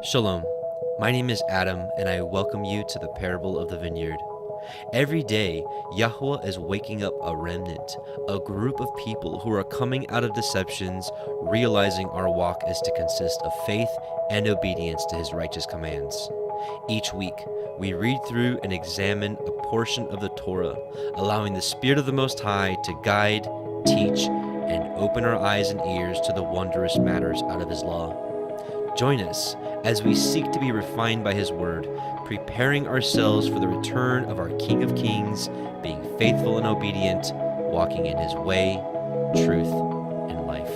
Shalom. My name is Adam, and I welcome you to the parable of the vineyard. Every day, Yahuah is waking up a remnant, a group of people who are coming out of deceptions, realizing our walk is to consist of faith and obedience to his righteous commands. Each week, we read through and examine a portion of the Torah, allowing the Spirit of the Most High to guide, teach, and open our eyes and ears to the wondrous matters out of his law. Join us as we seek to be refined by his word, preparing ourselves for the return of our King of Kings, being faithful and obedient, walking in his way, truth, and life.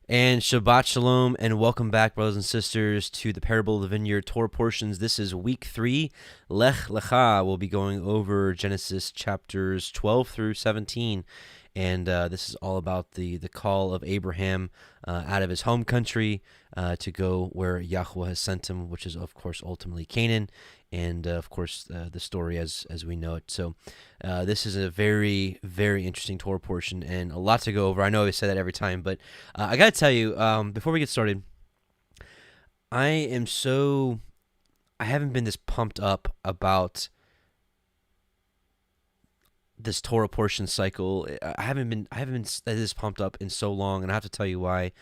And Shabbat Shalom, and welcome back, brothers and sisters, to the Parable of the Vineyard Torah portions. This is week 3, Lech Lecha. We'll be going over Genesis chapters 12 through 17, and this is all about the call of Abraham out of his home country to go where Yahuah has sent him, which is, of course, ultimately Canaan, and, of course, the story as we know it. So this is a very, very interesting Torah portion and a lot to go over. I know I say that every time, but I got to tell you, before we get started, I haven't been this pumped up about this Torah portion cycle. I haven't been this pumped up in so long, and I have to tell you why.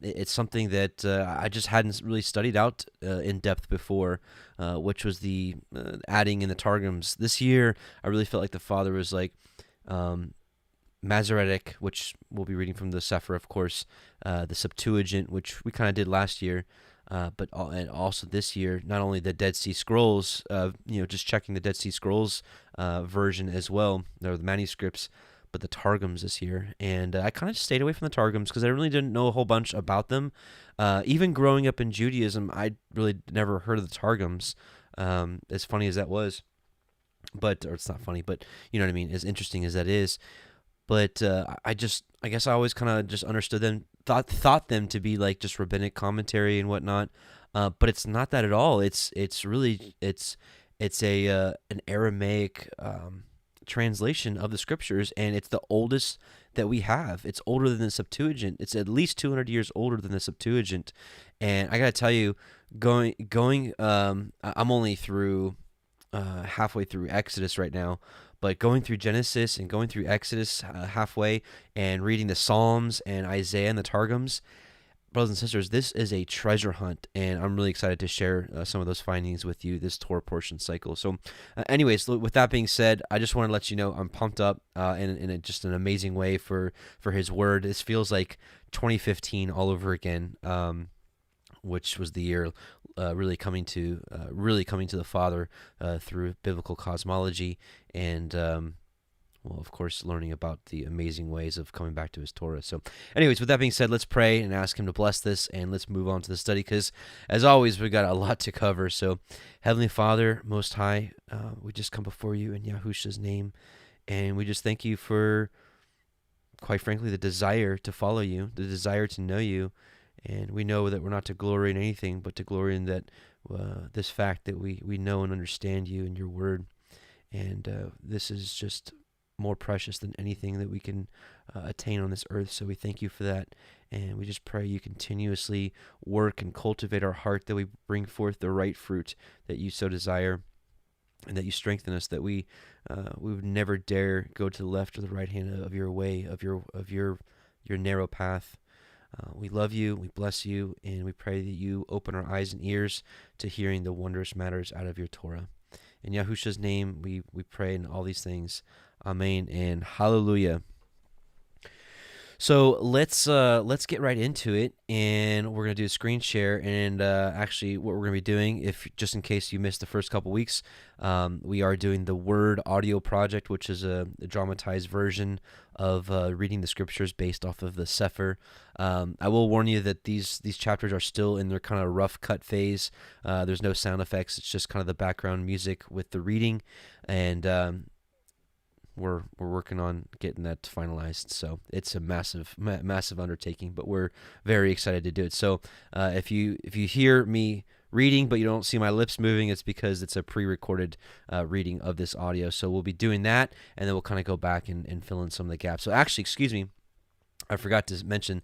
It's something that I just hadn't really studied out in depth before, which was the adding in the Targums. This year, I really felt like the Father was like Masoretic, which we'll be reading from the Sefer, of course, the Septuagint, which we kind of did last year, and also this year, not only the Dead Sea Scrolls, just checking the Dead Sea Scrolls version as well, or the manuscripts, but the Targums this year. And I kind of stayed away from the Targums because I really didn't know a whole bunch about them. Even growing up in Judaism, I really never heard of the Targums, as funny as that was. Or it's not funny, but you know what I mean, as interesting as that is. But I guess I always kind of just understood them, thought them to be like just rabbinic commentary and whatnot. But it's not that at all. It's really an Aramaic translation of the scriptures, and it's the oldest that we have. It's older than the Septuagint. It's at least 200 years older than the Septuagint. And I gotta tell you, I'm only through halfway through Exodus right now, but going through Genesis and going through Exodus halfway, and reading the Psalms and Isaiah and the Targums, brothers and sisters, this is a treasure hunt, and I'm really excited to share some of those findings with you this Torah portion cycle. So anyways, with that being said, I just want to let you know I'm pumped up in just an amazing way for his word. This feels like 2015 all over again, which was the year really coming to the Father through biblical cosmology, and well, of course, learning about the amazing ways of coming back to his Torah. So anyways, with that being said, let's pray and ask him to bless this, and let's move on to the study, because as always, we've got a lot to cover. So Heavenly Father, Most High, we just come before you in Yahusha's name, and we just thank you for, quite frankly, the desire to follow you, the desire to know you. And we know that we're not to glory in anything, but to glory in that this fact that we know and understand you and your word. And this is just more precious than anything that we can attain on this earth. So we thank you for that. And we just pray you continuously work and cultivate our heart, that we bring forth the right fruit that you so desire, and that you strengthen us, that we would never dare go to the left or the right hand of your way, of your narrow path. We love you, we bless you, and we pray that you open our eyes and ears to hearing the wondrous matters out of your Torah. In Yahusha's name, we pray in all these things. Amen and hallelujah. So let's get right into it, and we're gonna do a screen share. And actually, what we're gonna be doing, if just in case you missed the first couple weeks, we are doing the Word Audio Project, which is a dramatized version of reading the scriptures based off of the Sefer. I will warn you that these chapters are still in their kind of rough cut phase. There's no sound effects; it's just kind of the background music with the reading, and we're working on getting that finalized. So it's a massive undertaking, but we're very excited to do it. So if you hear me reading but you don't see my lips moving, it's because it's a pre-recorded reading of this audio. So we'll be doing that, and then we'll kind of go back and fill in some of the gaps. So actually, excuse me, I forgot to mention,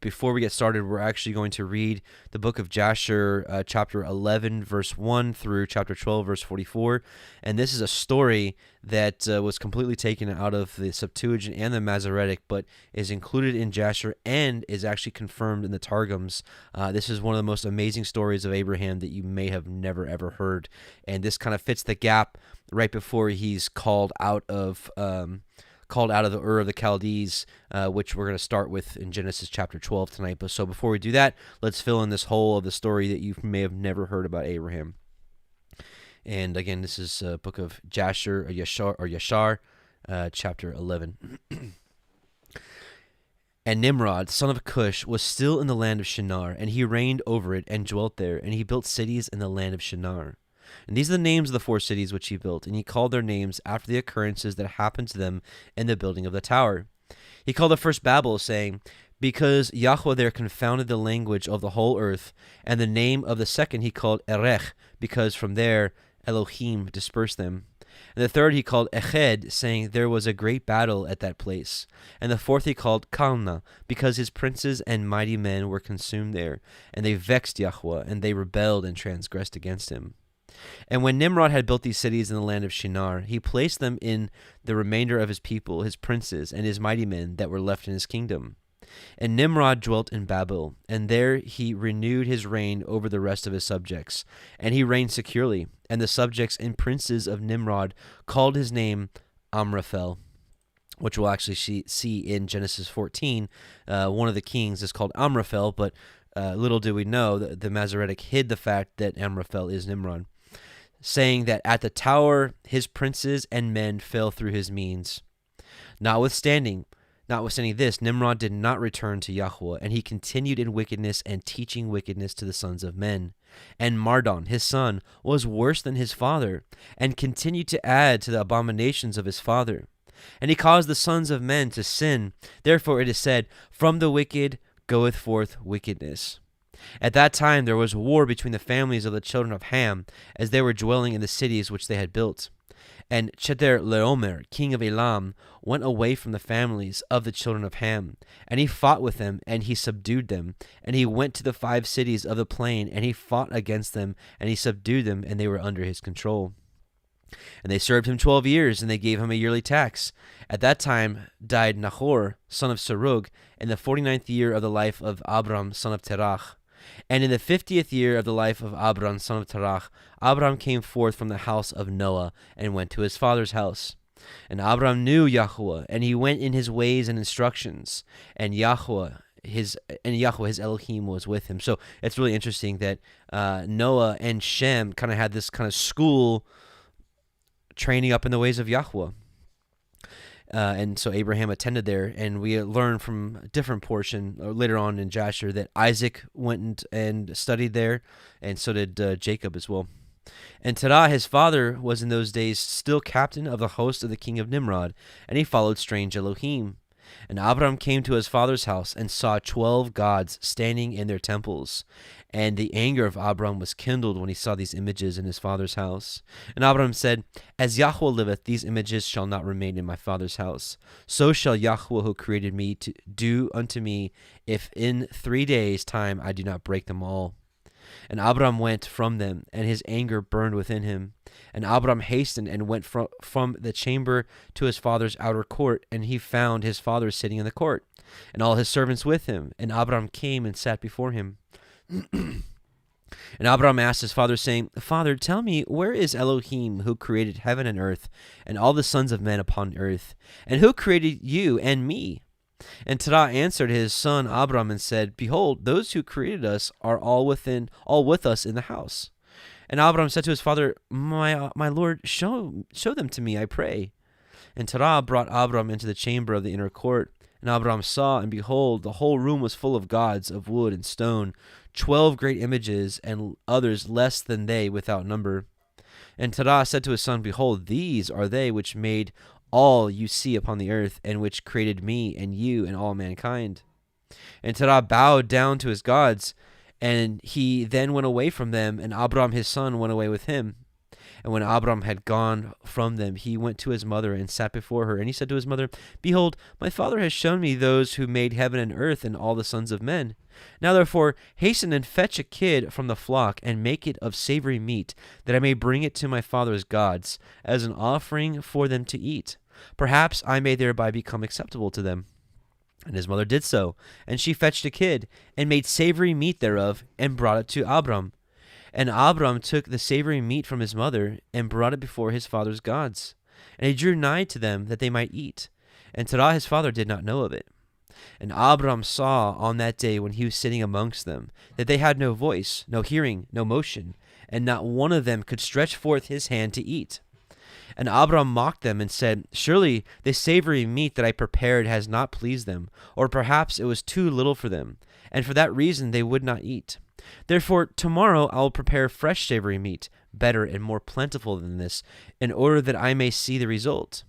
before we get started, we're actually going to read the book of Jasher, chapter 11, verse 1 through chapter 12, verse 44. And this is a story that was completely taken out of the Septuagint and the Masoretic, but is included in Jasher and is actually confirmed in the Targums. This is one of the most amazing stories of Abraham that you may have never, ever heard. And this kind of fits the gap right before he's called out of the Ur of the Chaldees, which we're going to start with in Genesis chapter 12 tonight. But so before we do that, let's fill in this whole of the story that you may have never heard about Abraham. And again, this is book of Jasher, or Yashar, chapter 11. And Nimrod, son of Cush, was still in the land of Shinar, and he reigned over it and dwelt there, and he built cities in the land of Shinar. And these are the names of the 4 cities which he built, and he called their names after the occurrences that happened to them in the building of the tower. He called the first Babel, saying, because Yahweh there confounded the language of the whole earth, and the name of the second he called Eredj, because from there Elohim dispersed them. And the third he called Eredj, saying there was a great battle at that place. And the fourth he called Kalna, because his princes and mighty men were consumed there, and they vexed Yahweh, and they rebelled and transgressed against him. And when Nimrod had built these cities in the land of Shinar, he placed them in the remainder of his people, his princes, and his mighty men that were left in his kingdom. And Nimrod dwelt in Babel, and there he renewed his reign over the rest of his subjects. And he reigned securely, and the subjects and princes of Nimrod called his name Amraphel, which we'll actually see in Genesis 14. One of the kings is called Amraphel, but little do we know that the Masoretic hid the fact that Amraphel is Nimrod, saying that at the tower his princes and men fell through his means. Notwithstanding this, Nimrod did not return to Yahweh, and he continued in wickedness and teaching wickedness to the sons of men. And Mardon, his son, was worse than his father, and continued to add to the abominations of his father. And he caused the sons of men to sin. Therefore it is said, from the wicked goeth forth wickedness. At that time there was war between the families of the children of Ham, as they were dwelling in the cities which they had built. And Chedorlaomer, king of Elam, went away from the families of the children of Ham, and he fought with them, and he subdued them. And he went to the 5 cities of the plain, and he fought against them, and he subdued them, and they were under his control. And they served him 12 years, and they gave him a yearly tax. At that time died Nahor, son of Serug, in the 49th year of the life of Abram, son of Terach. And in the 50th year of the life of Abram, son of Terach, Abram came forth from the house of Noah, and went to his father's house. And Abram knew Yahweh, and he went in his ways and instructions, and Yahweh his Elohim was with him. So it's really interesting that Noah and Shem kind of had this kind of school training up in the ways of Yahweh. And so Abraham attended there, and we learn from a different portion later on in Jasher that Isaac went and studied there, and so did Jacob as well. And Terah, his father, was in those days still captain of the host of the king of Nimrod, and he followed strange Elohim. And Abram came to his father's house and saw 12 gods standing in their temples. And the anger of Abram was kindled when he saw these images in his father's house. And Abram said, as Yahweh liveth, these images shall not remain in my father's house. So shall Yahweh who created me to do unto me, if in 3 days' time I do not break them all. And Abram went from them, and his anger burned within him. And Abram hastened and went from the chamber to his father's outer court, and he found his father sitting in the court, and all his servants with him. And Abram came and sat before him. And Abram asked his father, saying, Father, tell me, where is Elohim, who created heaven and earth, and all the sons of men upon earth? And who created you and me? And Terah answered his son Abram and said, Behold, those who created us are all with us in the house. And Abram said to his father, My lord, show them to me, I pray. And Terah brought Abram into the chamber of the inner court. And Abram saw, and behold, the whole room was full of gods of wood and stone, 12 great images, and others less than they without number. And Terah said to his son, Behold, these are they which made all you see upon the earth, and which created me and you and all mankind. And Terah bowed down to his gods, and he then went away from them, and Abram his son went away with him. And when Abram had gone from them, he went to his mother and sat before her. And he said to his mother, Behold, my father has shown me those who made heaven and earth and all the sons of men. Now therefore hasten and fetch a kid from the flock, and make it of savory meat, that I may bring it to my father's gods, as an offering for them to eat. Perhaps I may thereby become acceptable to them. And his mother did so, and she fetched a kid, and made savory meat thereof, and brought it to Abram. And Abram took the savory meat from his mother, and brought it before his father's gods. And he drew nigh to them, that they might eat. And Terah his father did not know of it. And Abram saw on that day, when he was sitting amongst them, that they had no voice, no hearing, no motion, and not one of them could stretch forth his hand to eat. And Abram mocked them and said, Surely this savory meat that I prepared has not pleased them, or perhaps it was too little for them, and for that reason they would not eat. Therefore tomorrow I will prepare fresh savory meat, better and more plentiful than this, in order that I may see the result.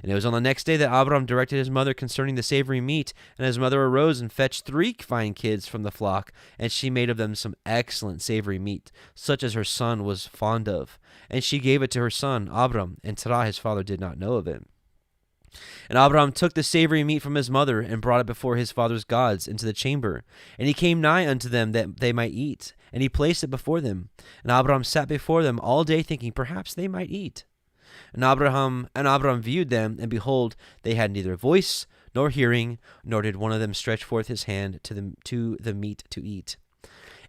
And it was on the next day that Abram directed his mother concerning the savory meat, and his mother arose and fetched 3 fine kids from the flock, and she made of them some excellent savory meat, such as her son was fond of. And she gave it to her son Abram, and Terah his father did not know of it. And Abram took the savory meat from his mother, and brought it before his father's gods into the chamber. And he came nigh unto them, that they might eat, and he placed it before them. And Abram sat before them all day, thinking, Perhaps they might eat. And Abram viewed them, and behold, they had neither voice nor hearing, nor did one of them stretch forth his hand to the meat to eat.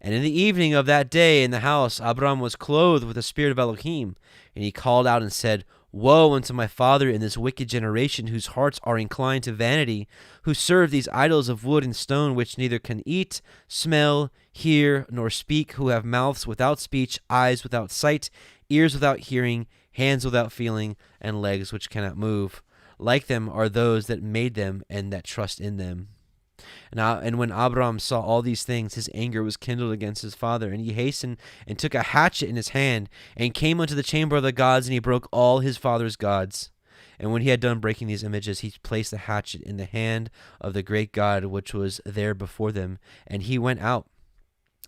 And in the evening of that day in the house, Abram was clothed with the spirit of Elohim, and he called out and said, Woe unto my father in this wicked generation, whose hearts are inclined to vanity, who serve these idols of wood and stone, which neither can eat, smell, hear, nor speak, who have mouths without speech, eyes without sight, ears without hearing, hands without feeling, and legs which cannot move. Like them are those that made them and that trust in them. And when Abram saw all these things, his anger was kindled against his father, and he hastened and took a hatchet in his hand, and came unto the chamber of the gods, and he broke all his father's gods. And when he had done breaking these images, he placed the hatchet in the hand of the great God which was there before them, and he went out.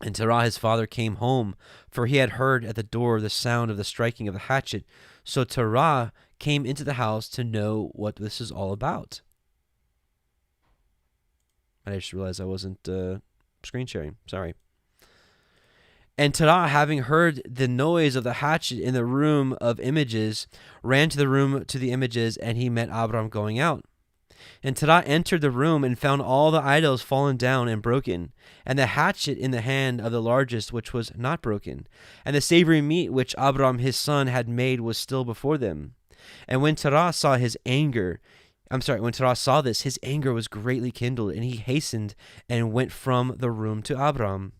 And Terah his father came home, for he had heard at the door the sound of the striking of the hatchet. So Terah came into the house to know what this is all about. I just realized I wasn't screen sharing. Sorry. And Terah, having heard the noise of the hatchet in the room of images, ran to the room to the images, and he met Abram going out. And Terah entered the room and found all the idols fallen down and broken, and the hatchet in the hand of the largest which was not broken. And the savory meat which Abram his son had made was still before them. And when Terah saw this, his anger was greatly kindled, and he hastened and went from the room to Abram.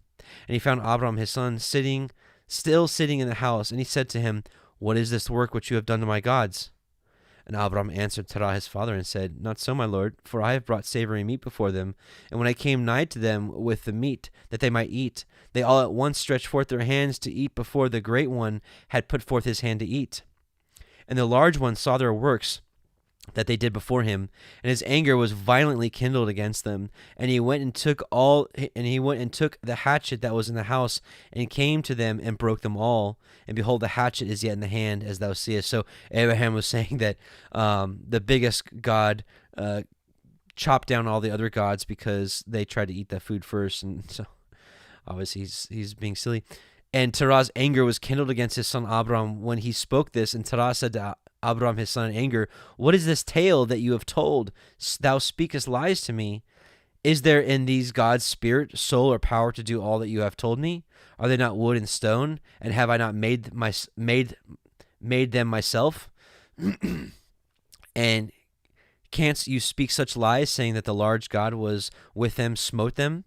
And he found Abram his son still sitting in the house, and he said to him, What is this work which you have done to my gods? And Abram answered Terah his father and said, Not so, my lord, for I have brought savory meat before them. And when I came nigh to them with the meat, that they might eat, they all at once stretched forth their hands to eat before the great one had put forth his hand to eat. And the large one saw their works that they did before him, and his anger was violently kindled against them. And he went and took the hatchet that was in the house, and came to them and broke them all. And behold, the hatchet is yet in the hand, as thou seest. So Abraham was saying that the biggest god chopped down all the other gods because they tried to eat that food first, and so obviously he's being silly. And Terah's anger was kindled against his son Abram when he spoke this. And Terah said to Abram his son in anger, What is this tale that you have told? Thou speakest lies to me. Is there in these gods spirit, soul, or power to do all that you have told me? Are they not wood and stone? And have I not made them myself? And Canst you speak such lies, saying that the large God was with them, smote them?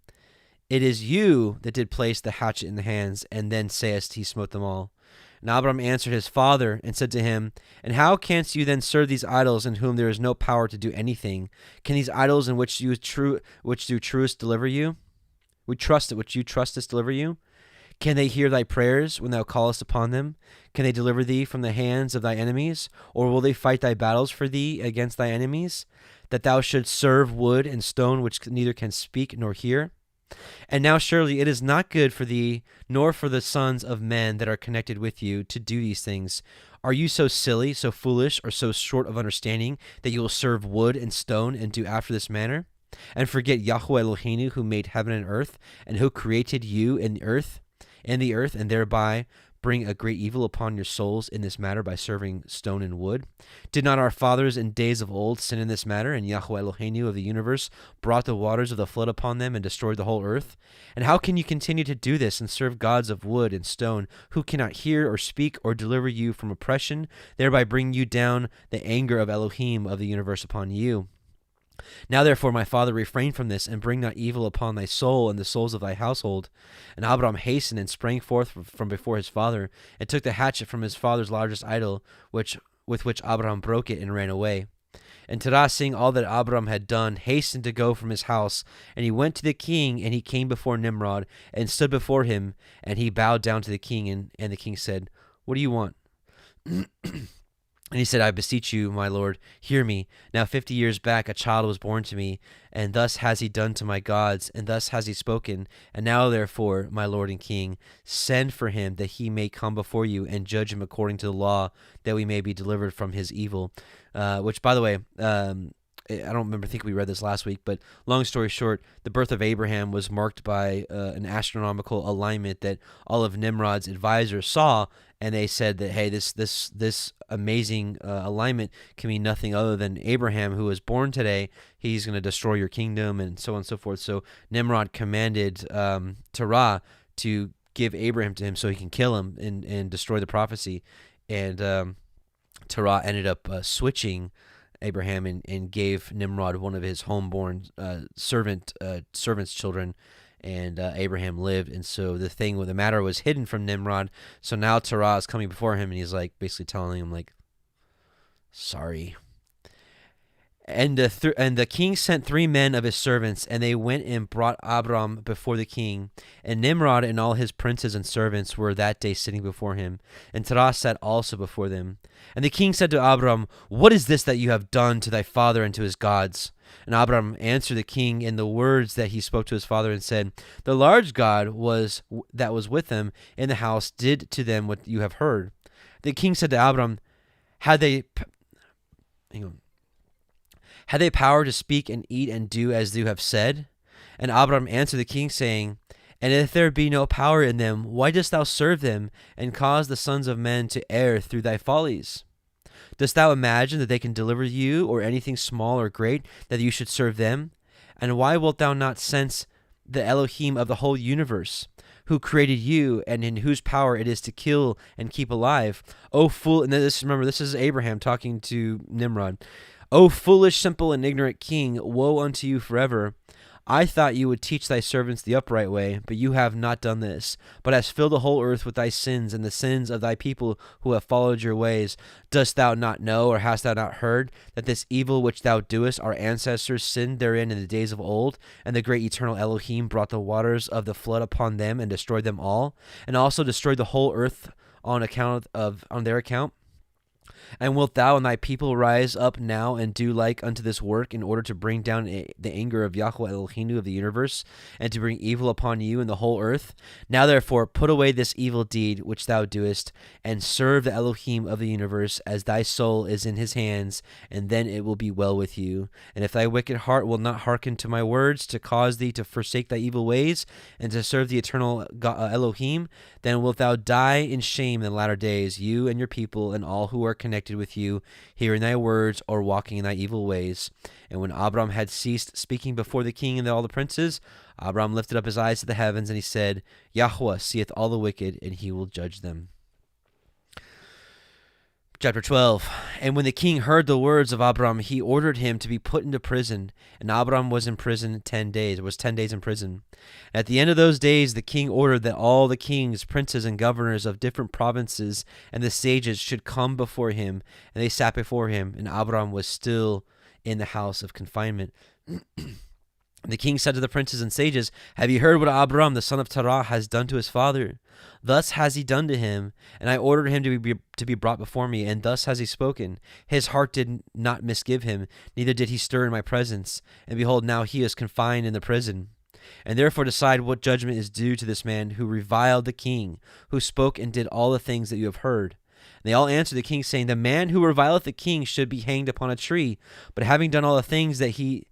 It is you that did place the hatchet in the hands, and then sayest he smote them all. And Abram answered his father, and said to him, And how canst you then serve these idols, in whom there is no power to do anything? Can these idols in which do truest deliver you? Which you trustest deliver you? Can they hear thy prayers when thou callest upon them? Can they deliver thee from the hands of thy enemies? Or will they fight thy battles for thee against thy enemies? That thou shouldst serve wood and stone, which neither can speak nor hear? And now surely it is not good for thee, nor for the sons of men that are connected with you, to do these things. Are you so silly, so foolish, or so short of understanding, that you will serve wood and stone, and do after this manner? And forget Yahuah Elohiym, who made heaven and earth, and who created you in the earth, and thereby bring a great evil upon your souls in this matter by serving stone and wood? Did not our fathers in days of old sin in this matter, and Yahuah Elohiym of the universe brought the waters of the flood upon them and destroyed the whole earth? And how can you continue to do this and serve gods of wood and stone, who cannot hear or speak or deliver you from oppression, thereby bring you down the anger of Elohim of the universe upon you? Now therefore, my father, refrain from this, and bring not evil upon thy soul and the souls of thy household. And Abraham hastened and sprang forth from before his father, and took the hatchet from his father's largest idol, with which Abraham broke it, and ran away. And Terah, seeing all that Abraham had done, hastened to go from his house, and he went to the king, and he came before Nimrod, and stood before him, and he bowed down to the king, and the king said, What do you want? And he said, I beseech you, my lord, hear me. Now 50 years back a child was born to me, and thus has he done to my gods, and thus has he spoken. And now therefore, my lord and king, send for him, that he may come before you, and judge him according to the law, that we may be delivered from his evil. Which, by the way, I don't think we read this last week, but long story short, the birth of Abraham was marked by an astronomical alignment that all of Nimrod's advisors saw, and they said that, hey, this amazing alignment can mean nothing other than Abraham, who was born today. He's going to destroy your kingdom, and so on and so forth. So Nimrod commanded Terah to give Abraham to him so he can kill him and destroy the prophecy. And Terah ended up switching Abraham and gave Nimrod one of his homeborn servant's children, and Abraham lived. And so the matter was hidden from Nimrod. So now Terah is coming before him, and he's like basically telling him, like, sorry. And the king sent 3 men of his servants, and they went and brought Abram before the king. And Nimrod and all his princes and servants were that day sitting before him. And Terah sat also before them. And the king said to Abram, What is this that you have done to thy father and to his gods? And Abram answered the king in the words that he spoke to his father, and said, The large God that was with them in the house did to them what you have heard. The king said to Abram, Had they power to speak and eat and do as you have said? And Abram answered the king, saying, And if there be no power in them, why dost thou serve them, and cause the sons of men to err through thy follies? Dost thou imagine that they can deliver you, or anything small or great, that you should serve them? And why wilt thou not sense the Elohim of the whole universe, who created you, and in whose power it is to kill and keep alive? O fool! And this is Abraham talking to Nimrod. O foolish, simple, and ignorant king, woe unto you forever. I thought you would teach thy servants the upright way, but you have not done this, but hast filled the whole earth with thy sins and the sins of thy people who have followed your ways. Dost thou not know, or hast thou not heard, that this evil which thou doest, our ancestors sinned therein in the days of old, and the great eternal Elohim brought the waters of the flood upon them and destroyed them all, and also destroyed the whole earth on their account? And wilt thou and thy people rise up now and do like unto this work, in order to bring down the anger of Yahuah Elohiym of the universe, and to bring evil upon you and the whole earth? Now therefore put away this evil deed which thou doest, and serve the Elohim of the universe, as thy soul is in his hands, and then it will be well with you. And if thy wicked heart will not hearken to my words, to cause thee to forsake thy evil ways, and to serve the eternal Elohim, then wilt thou die in shame in the latter days, you and your people, and all who are connected with you, hearing thy words or walking in thy evil ways. And when Abram had ceased speaking before the king and all the princes, Abram lifted up his eyes to the heavens, and he said, Yahuah seeth all the wicked, and he will judge them. Chapter 12. And when the king heard the words of Abram, he ordered him to be put into prison. And Abram was in prison 10 days, was 10 days in prison. At the end of those days, the king ordered that all the kings, princes, and governors of different provinces and the sages should come before him. And they sat before him, and Abram was still in the house of confinement. The king said to the princes and sages, "Have you heard what Abram, the son of Terah, has done to his father? Thus has he done to him, and I ordered him to be brought before me, and thus has he spoken. His heart did not misgive him, neither did he stir in my presence. And behold, now he is confined in the prison. And therefore decide what judgment is due to this man who reviled the king, who spoke and did all the things that you have heard." And they all answered the king, saying, "The man who revileth the king should be hanged upon a tree. But having done all the things that he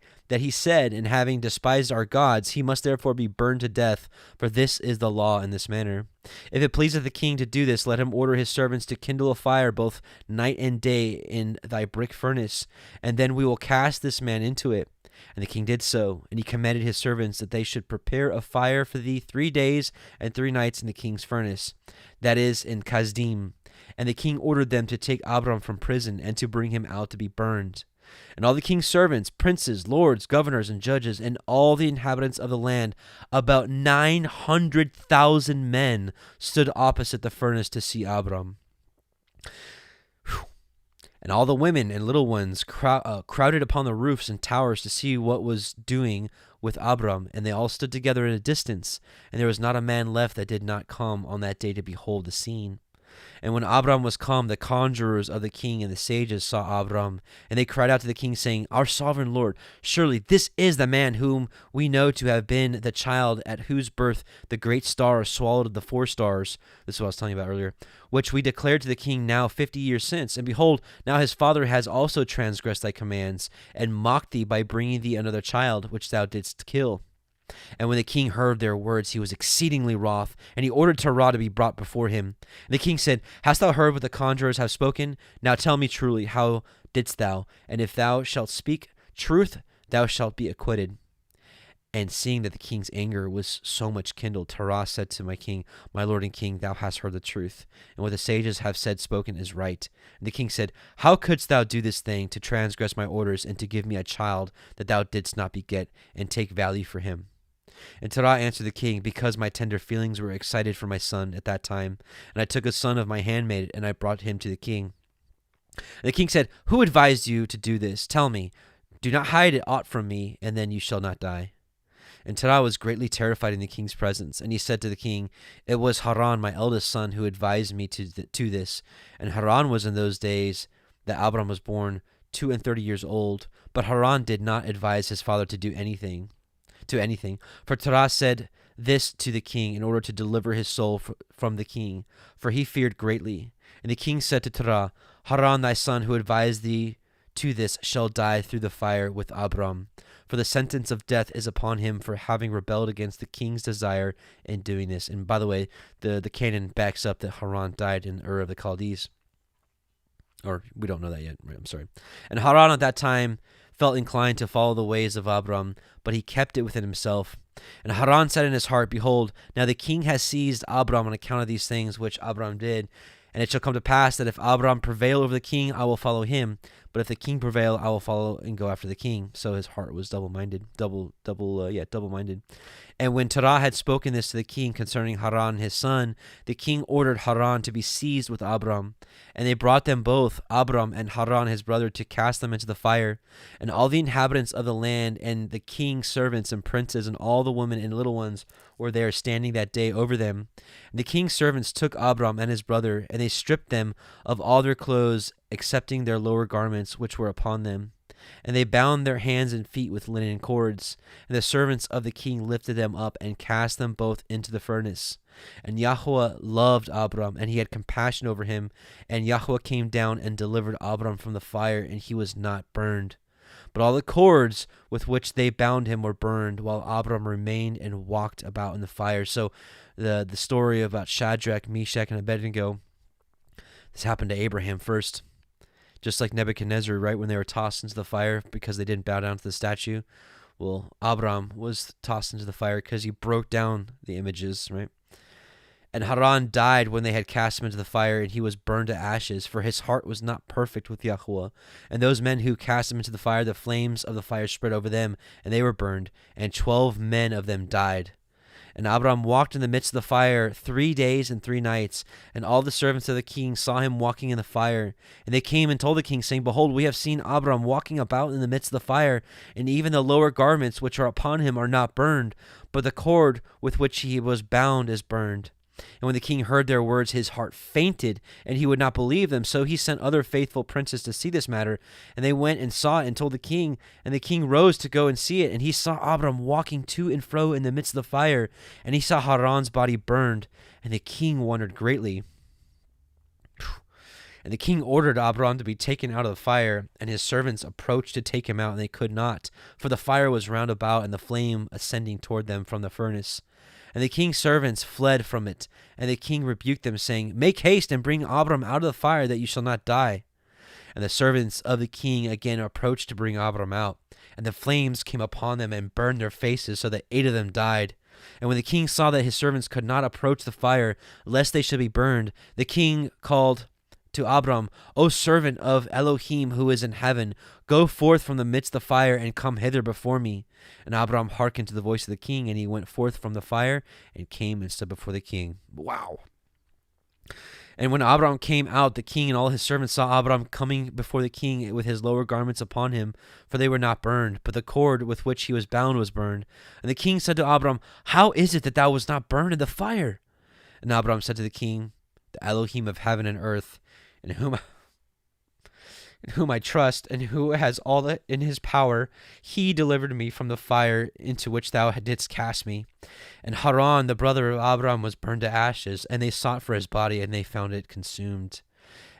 said, and having despised our gods, he must therefore be burned to death, for this is the law in this manner. If it pleaseth the king to do this, let him order his servants to kindle a fire both night and day in thy brick furnace, and then we will cast this man into it." And the king did so, and he commanded his servants that they should prepare a fire for thee 3 days and 3 nights in the king's furnace, that is, in Kasdim. And the king ordered them to take Abram from prison, and to bring him out to be burned. And all the king's servants, princes, lords, governors, and judges, and all the inhabitants of the land, about 900,000 men, stood opposite the furnace to see Abram. And all the women and little ones crowded upon the roofs and towers to see what was doing with Abram, and they all stood together at a distance, and there was not a man left that did not come on that day to behold the scene. And when Abram was come, the conjurers of the king and the sages saw Abram, and they cried out to the king, saying, "Our sovereign lord, surely this is the man whom we know to have been the child at whose birth the great star swallowed the 4 stars," this is what I was telling you about earlier, "which we declared to the king now 50 years since. And behold, now his father has also transgressed thy commands, and mocked thee by bringing thee another child, which thou didst kill." And when the king heard their words, he was exceedingly wroth, and he ordered Terah to be brought before him. And the king said, "Hast thou heard what the conjurers have spoken? Now tell me truly, how didst thou? And if thou shalt speak truth, thou shalt be acquitted." And seeing that the king's anger was so much kindled, Terah said to my king, "My lord and king, thou hast heard the truth, and what the sages have spoken is right." And the king said, "How couldst thou do this thing, to transgress my orders, and to give me a child that thou didst not beget, and take value for him?" And Terah answered the king, "Because my tender feelings were excited for my son at that time, and I took a son of my handmaid, and I brought him to the king." And the king said, "Who advised you to do this? Tell me. Do not hide it aught from me, and then you shall not die." And Terah was greatly terrified in the king's presence, and he said to the king, "It was Haran, my eldest son, who advised me to this. And Haran was in those days that Abram was born 32 years old, but Haran did not advise his father to do anything. For Terah said this to the king in order to deliver his soul from the king, for he feared greatly. And the king said to Terah, "Haran, thy son, who advised thee to this, shall die through the fire with Abram, for the sentence of death is upon him for having rebelled against the king's desire in doing this." And by the way, the canon backs up that Haran died in Ur of the Chaldees. Or we don't know that yet. I'm sorry. And Haran at that time felt inclined to follow the ways of Abram, but he kept it within himself. And Haran said in his heart, "Behold, now the king has seized Abram on account of these things which Abram did. And it shall come to pass that if Abram prevail over the king, I will follow him. But if the king prevail, I will follow and go after the king." So his heart was double-minded. And when Terah had spoken this to the king concerning Haran his son, the king ordered Haran to be seized with Abram. And they brought them both, Abram and Haran his brother, to cast them into the fire. And all the inhabitants of the land, and the king's servants and princes, and all the women and little ones were there standing that day over them. And the king's servants took Abram and his brother, and they stripped them of all their clothes, excepting their lower garments which were upon them. And they bound their hands and feet with linen cords. And the servants of the king lifted them up and cast them both into the furnace. And Yahuah loved Abram, and he had compassion over him. And Yahuah came down and delivered Abram from the fire, and he was not burned. But all the cords with which they bound him were burned, while Abram remained and walked about in the fire. So the story about Shadrach, Meshach, and Abednego, this happened to Abraham first. Just like Nebuchadnezzar, right, when they were tossed into the fire because they didn't bow down to the statue. Well, Abram was tossed into the fire because he broke down the images, right? And Haran died when they had cast him into the fire, and he was burned to ashes, for his heart was not perfect with Yahuah. And those men who cast him into the fire, the flames of the fire spread over them, and they were burned, and 12 men of them died. And Abraham walked in the midst of the fire 3 days and 3 nights, and all the servants of the king saw him walking in the fire. And they came and told the king, saying, Behold, we have seen Abraham walking about in the midst of the fire, and even the lower garments which are upon him are not burned, but the cord with which he was bound is burned. And when the king heard their words, his heart fainted, and he would not believe them. So he sent other faithful princes to see this matter. And they went and saw it and told the king. And the king rose to go and see it. And he saw Abram walking to and fro in the midst of the fire. And he saw Haran's body burned. And the king wondered greatly. And the king ordered Abram to be taken out of the fire. And his servants approached to take him out, and they could not, for the fire was round about, and the flame ascending toward them from the furnace. And the king's servants fled from it. And the king rebuked them, saying, Make haste and bring Abram out of the fire, that you shall not die. And the servants of the king again approached to bring Abram out. And the flames came upon them and burned their faces, so that 8 of them died. And when the king saw that his servants could not approach the fire, lest they should be burned, the king called to Abram, O servant of Elohim who is in heaven, go forth from the midst of the fire and come hither before me. And Abram hearkened to the voice of the king, and he went forth from the fire and came and stood before the king. Wow. And when Abram came out, the king and all his servants saw Abram coming before the king with his lower garments upon him, for they were not burned, but the cord with which he was bound was burned. And the king said to Abram, How is it that thou wast not burned in the fire? And Abram said to the king, The Elohim of heaven and earth, in whom I trust, and who has all that in his power, he delivered me from the fire into which thou didst cast me. And Haran, the brother of Abram, was burned to ashes, and they sought for his body, and they found it consumed.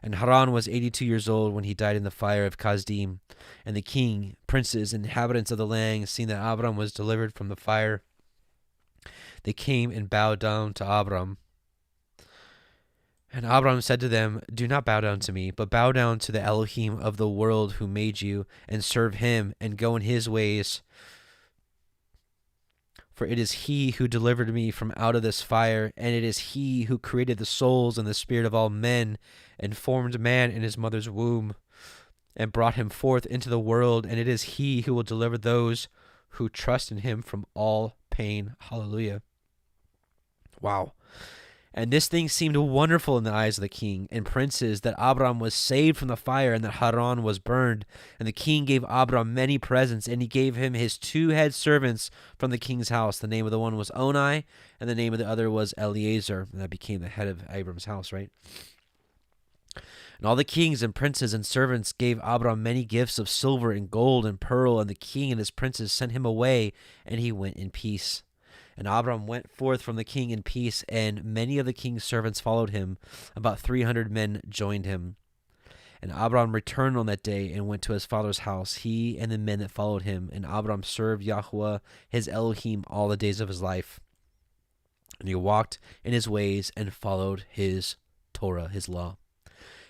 And Haran was 82 years old when he died in the fire of Kasdim. And the king, princes, and inhabitants of the land, seeing that Abram was delivered from the fire, they came and bowed down to Abram. And Abram said to them, Do not bow down to me, but bow down to the Elohim of the world who made you, and serve him, and go in his ways. For it is he who delivered me from out of this fire, and it is he who created the souls and the spirit of all men, and formed man in his mother's womb, and brought him forth into the world, and it is he who will deliver those who trust in him from all pain. Hallelujah. Wow. And this thing seemed wonderful in the eyes of the king and princes, that Abram was saved from the fire, and that Haran was burned. And the king gave Abram many presents, and he gave him his 2 head servants from the king's house. The name of the one was Onai, and the name of the other was Eliezer. And that became the head of Abram's house, right? And all the kings and princes and servants gave Abram many gifts of silver and gold and pearl, and the king and his princes sent him away, and he went in peace. And Abram went forth from the king in peace, and many of the king's servants followed him. About 300 men joined him. And Abram returned on that day and went to his father's house, he and the men that followed him. And Abram served Yahuah, his Elohim, all the days of his life. And he walked in his ways and followed his Torah, his law.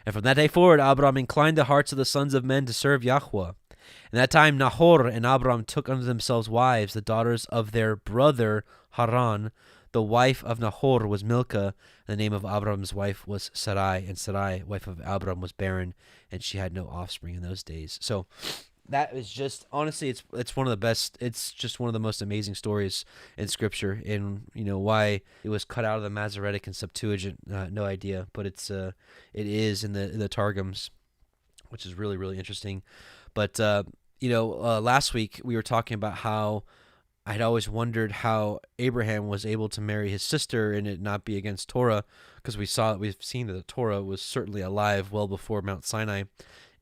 And from that day forward, Abram inclined the hearts of the sons of men to serve Yahuah. In that time, Nahor and Abram took unto themselves wives, the daughters of their brother Haran. The wife of Nahor was Milcah, and the name of Abram's wife was Sarai. And Sarai, wife of Abram, was barren, and she had no offspring in those days. So that is just, honestly, it's one of the best. It's just one of the most amazing stories in Scripture. And why it was cut out of the Masoretic and Septuagint, no idea, but it is in the Targums, which is really, really interesting. But, last week we were talking about how I had always wondered how Abraham was able to marry his sister and it not be against Torah, because we've seen that the Torah was certainly alive well before Mount Sinai.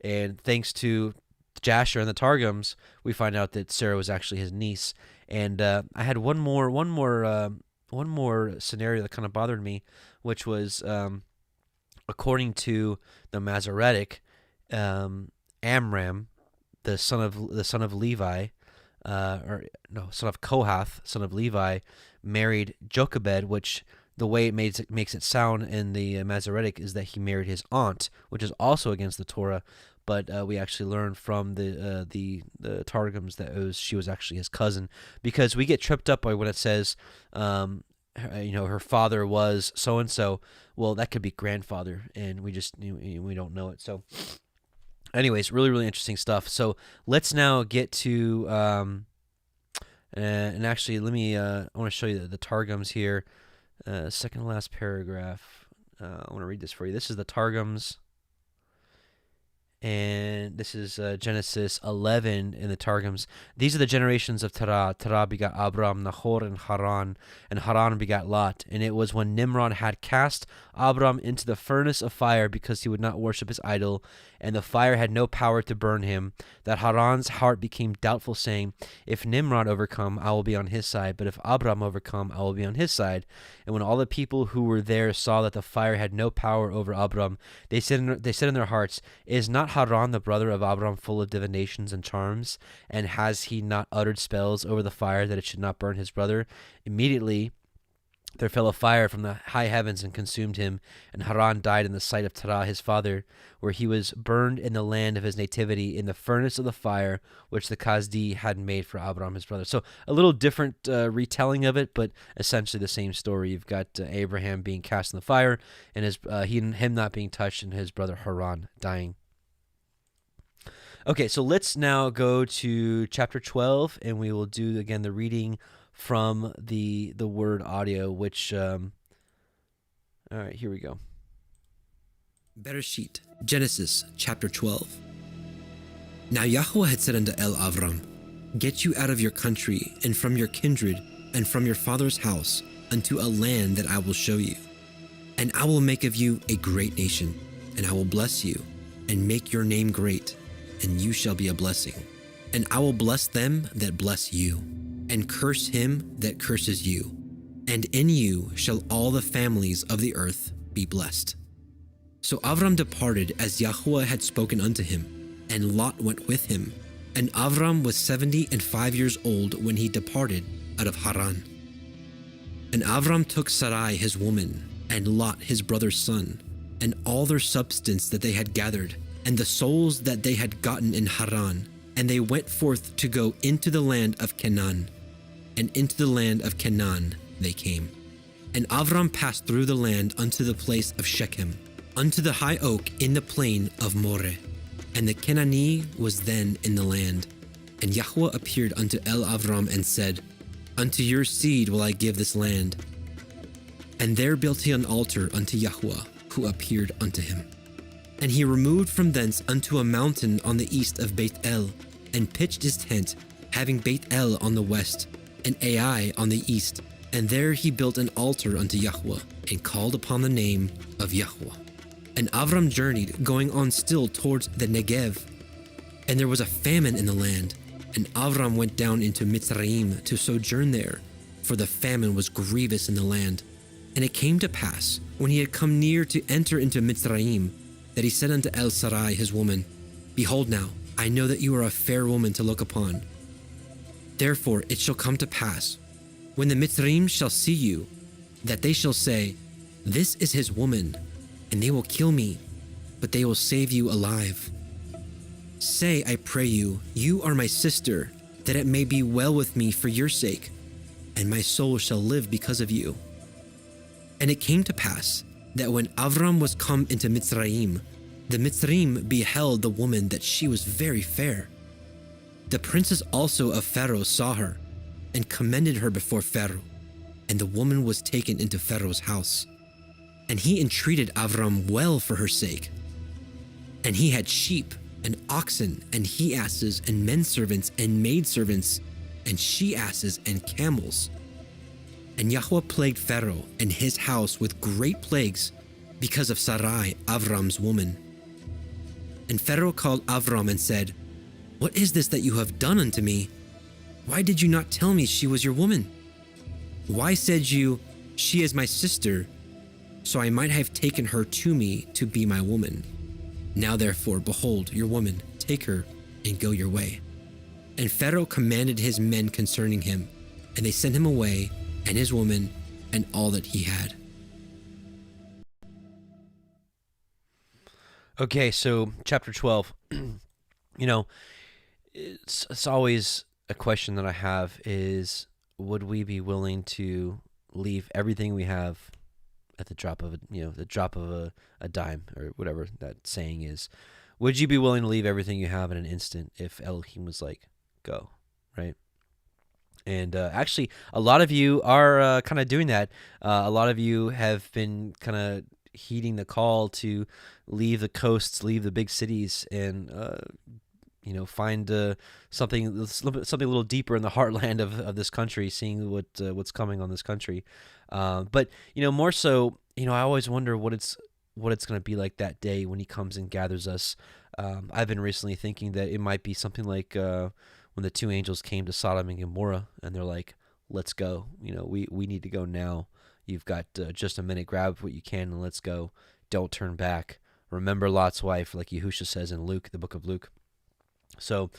And thanks to Jasher and the Targums, we find out that Sarah was actually his niece. And I had one more scenario that kind of bothered me, which was, according to the Masoretic, Amram, the son of Levi, son of Kohath, son of Levi, married Jochebed, which the way it makes it sound in the Masoretic is that he married his aunt, which is also against the Torah. But we actually learned from the Targums that she was actually his cousin, because we get tripped up by when it says her father was so and so. Well, that could be grandfather, and we don't know it. So, anyways, really really interesting stuff. So let's now get to and actually let me I want to show you the Targums here. Second to last paragraph. I want to read this for you. This is the Targums. And this is Genesis 11 in the Targums. These are the generations of Terah. Terah begot Abram, Nahor, and Haran begot Lot. And it was when Nimrod had cast Abram into the furnace of fire because he would not worship his idol, and the fire had no power to burn him, that Haran's heart became doubtful, saying, if Nimrod overcome, I will be on his side, but if Abram overcome, I will be on his side. And when all the people who were there saw that the fire had no power over Abram, they said in their hearts, is not Haran the brother of Abram full of divinations and charms? And has he not uttered spells over the fire that it should not burn his brother? Immediately there fell a fire from the high heavens and consumed him, and Haran died in the sight of Terah his father, where he was burned in the land of his nativity in the furnace of the fire which the Kasdi had made for Abram his brother. So a little different retelling of it, but essentially the same story. You've got Abraham being cast in the fire, and him not being touched, and his brother Haran dying. Okay, so let's now go to chapter 12, and we will do again the reading from the word audio, which all right, here we go. Bereshit, Genesis chapter 12. Now Yahuwah had said unto Avram, get you out of your country and from your kindred and from your father's house unto a land that I will show you. And I will make of you a great nation, and I will bless you and make your name great, and you shall be a blessing. And I will bless them that bless you, and curse him that curses you. And in you shall all the families of the earth be blessed. So Avram departed as Yahuwah had spoken unto him, and Lot went with him. And Avram was 75 years old when he departed out of Haran. And Avram took Sarai his woman, and Lot his brother's son, and all their substance that they had gathered, and the souls that they had gotten in Haran, and they went forth to go into the land of Canaan. And into the land of Canaan they came. And Avram passed through the land unto the place of Shechem, unto the high oak in the plain of Moreh. And the Canaanite was then in the land. And Yahuwah appeared unto Avram and said, unto your seed will I give this land. And there built he an altar unto Yahuwah, who appeared unto him. And he removed from thence unto a mountain on the east of Beit El, and pitched his tent, having Beit El on the west, and Ai on the east. And there he built an altar unto Yahuwah, and called upon the name of Yahuwah. And Avram journeyed, going on still towards the Negev. And there was a famine in the land, and Avram went down into Mitzrayim to sojourn there, for the famine was grievous in the land. And it came to pass, when he had come near to enter into Mitzrayim, that he said unto Sarai his woman, behold now, I know that you are a fair woman to look upon. Therefore it shall come to pass, when the Mitzrayim shall see you, that they shall say, this is his woman, and they will kill me, but they will save you alive. Say, I pray you, you are my sister, that it may be well with me for your sake, and my soul shall live because of you. And it came to pass, that when Avram was come into Mitzrayim, the Mitzrayim beheld the woman that she was very fair. The princes also of Pharaoh saw her, and commended her before Pharaoh, and the woman was taken into Pharaoh's house. And he entreated Avram well for her sake. And he had sheep, and oxen, and he-asses, and men-servants, and maid-servants, and she-asses, and camels. And Yahuwah plagued Pharaoh and his house with great plagues because of Sarai, Avram's woman. And Pharaoh called Avram and said, what is this that you have done unto me? Why did you not tell me she was your woman? Why said you, she is my sister, so I might have taken her to me to be my woman? Now therefore, behold, your woman, take her and go your way. And Pharaoh commanded his men concerning him, and they sent him away, and his woman, and all that he had. Okay, so chapter 12. It's always a question that I have is, would we be willing to leave everything we have at the drop of a dime, or whatever that saying is? Would you be willing to leave everything you have in an instant if Elohim was like, go, right? And actually, a lot of you are kind of doing that. A lot of you have been kind of heeding the call to leave the coasts, leave the big cities, and find something a little deeper in the heartland of this country, seeing what's coming on this country. But more so, I always wonder what it's going to be like that day when he comes and gathers us. I've been recently thinking that it might be something like when the two angels came to Sodom and Gomorrah, and they're like, let's go. We need to go now. You've got just a minute. Grab what you can and let's go. Don't turn back. Remember Lot's wife, like Yahusha says in Luke, the book of Luke. So,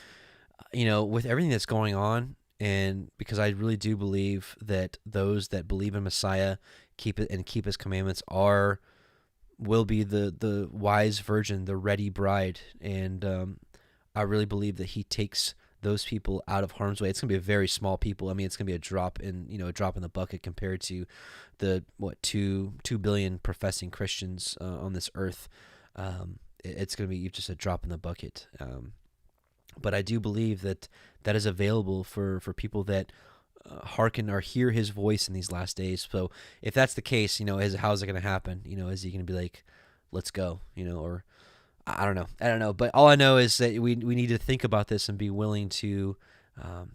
with everything that's going on, and because I really do believe that those that believe in Messiah, keep his commandments, will be the wise virgin, the ready bride. And I really believe that he takes those people out of harm's way. It's going to be a very small people. I mean, it's going to be a drop in the bucket compared to the 2 billion professing Christians on this earth. It's going to be just a drop in the bucket. But I do believe that is available for people that hearken or hear his voice in these last days. So if that's the case, how's it going to happen? Is he going to be like, let's go, or I don't know. But all I know is that we need to think about this and be willing to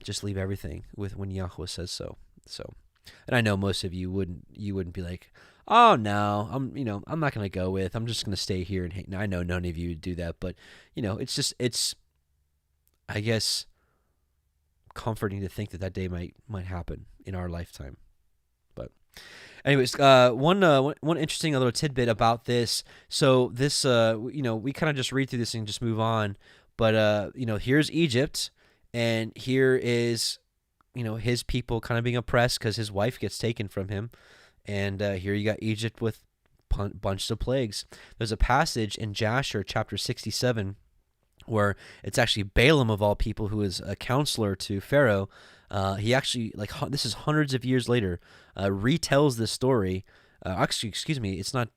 just leave everything when Yahuah says so. So, and I know most of you wouldn't be like, oh no, I'm not going to go I'm just going to stay here and hate. Now, I know none of you would do that, but it's I guess comforting to think that day might happen in our lifetime. But anyways, one interesting little tidbit about this. So this, we kind of just read through this and just move on. But here's Egypt, and here is, his people kind of being oppressed because his wife gets taken from him, and here you got Egypt with bunches of plagues. There's a passage in Jasher chapter 67. Where it's actually Balaam, of all people, who is a counselor to Pharaoh. He actually, this is hundreds of years later, retells this story. Actually, excuse me, it's not,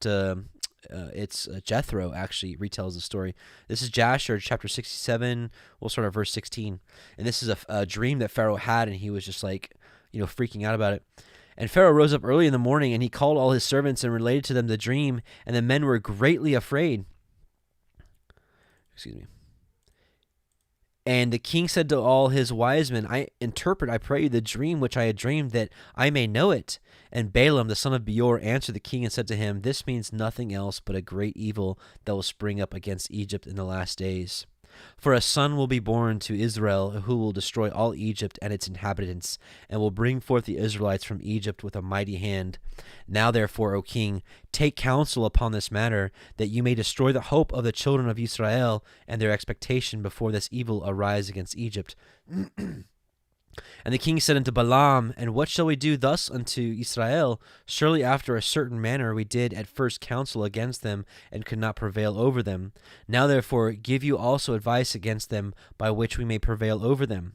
it's Jethro actually retells the story. This is Jasher chapter 67, we'll start at verse 16. And this is a dream that Pharaoh had, and he was just freaking out about it. And Pharaoh rose up early in the morning, and he called all his servants and related to them the dream, and the men were greatly afraid. Excuse me. And the king said to all his wise men, I interpret, I pray you, the dream which I had dreamed, that I may know it. And Balaam, the son of Beor, answered the king and said to him, this means nothing else but a great evil that will spring up against Egypt in the last days. For a son will be born to Israel who will destroy all Egypt and its inhabitants, and will bring forth the Israelites from Egypt with a mighty hand. Now therefore, O king, take counsel upon this matter, that you may destroy the hope of the children of Israel and their expectation before this evil arise against Egypt. And the king said unto Balaam, and what shall we do thus unto Israel? Surely after a certain manner we did at first counsel against them, and could not prevail over them. Now therefore give you also advice against them, by which we may prevail over them.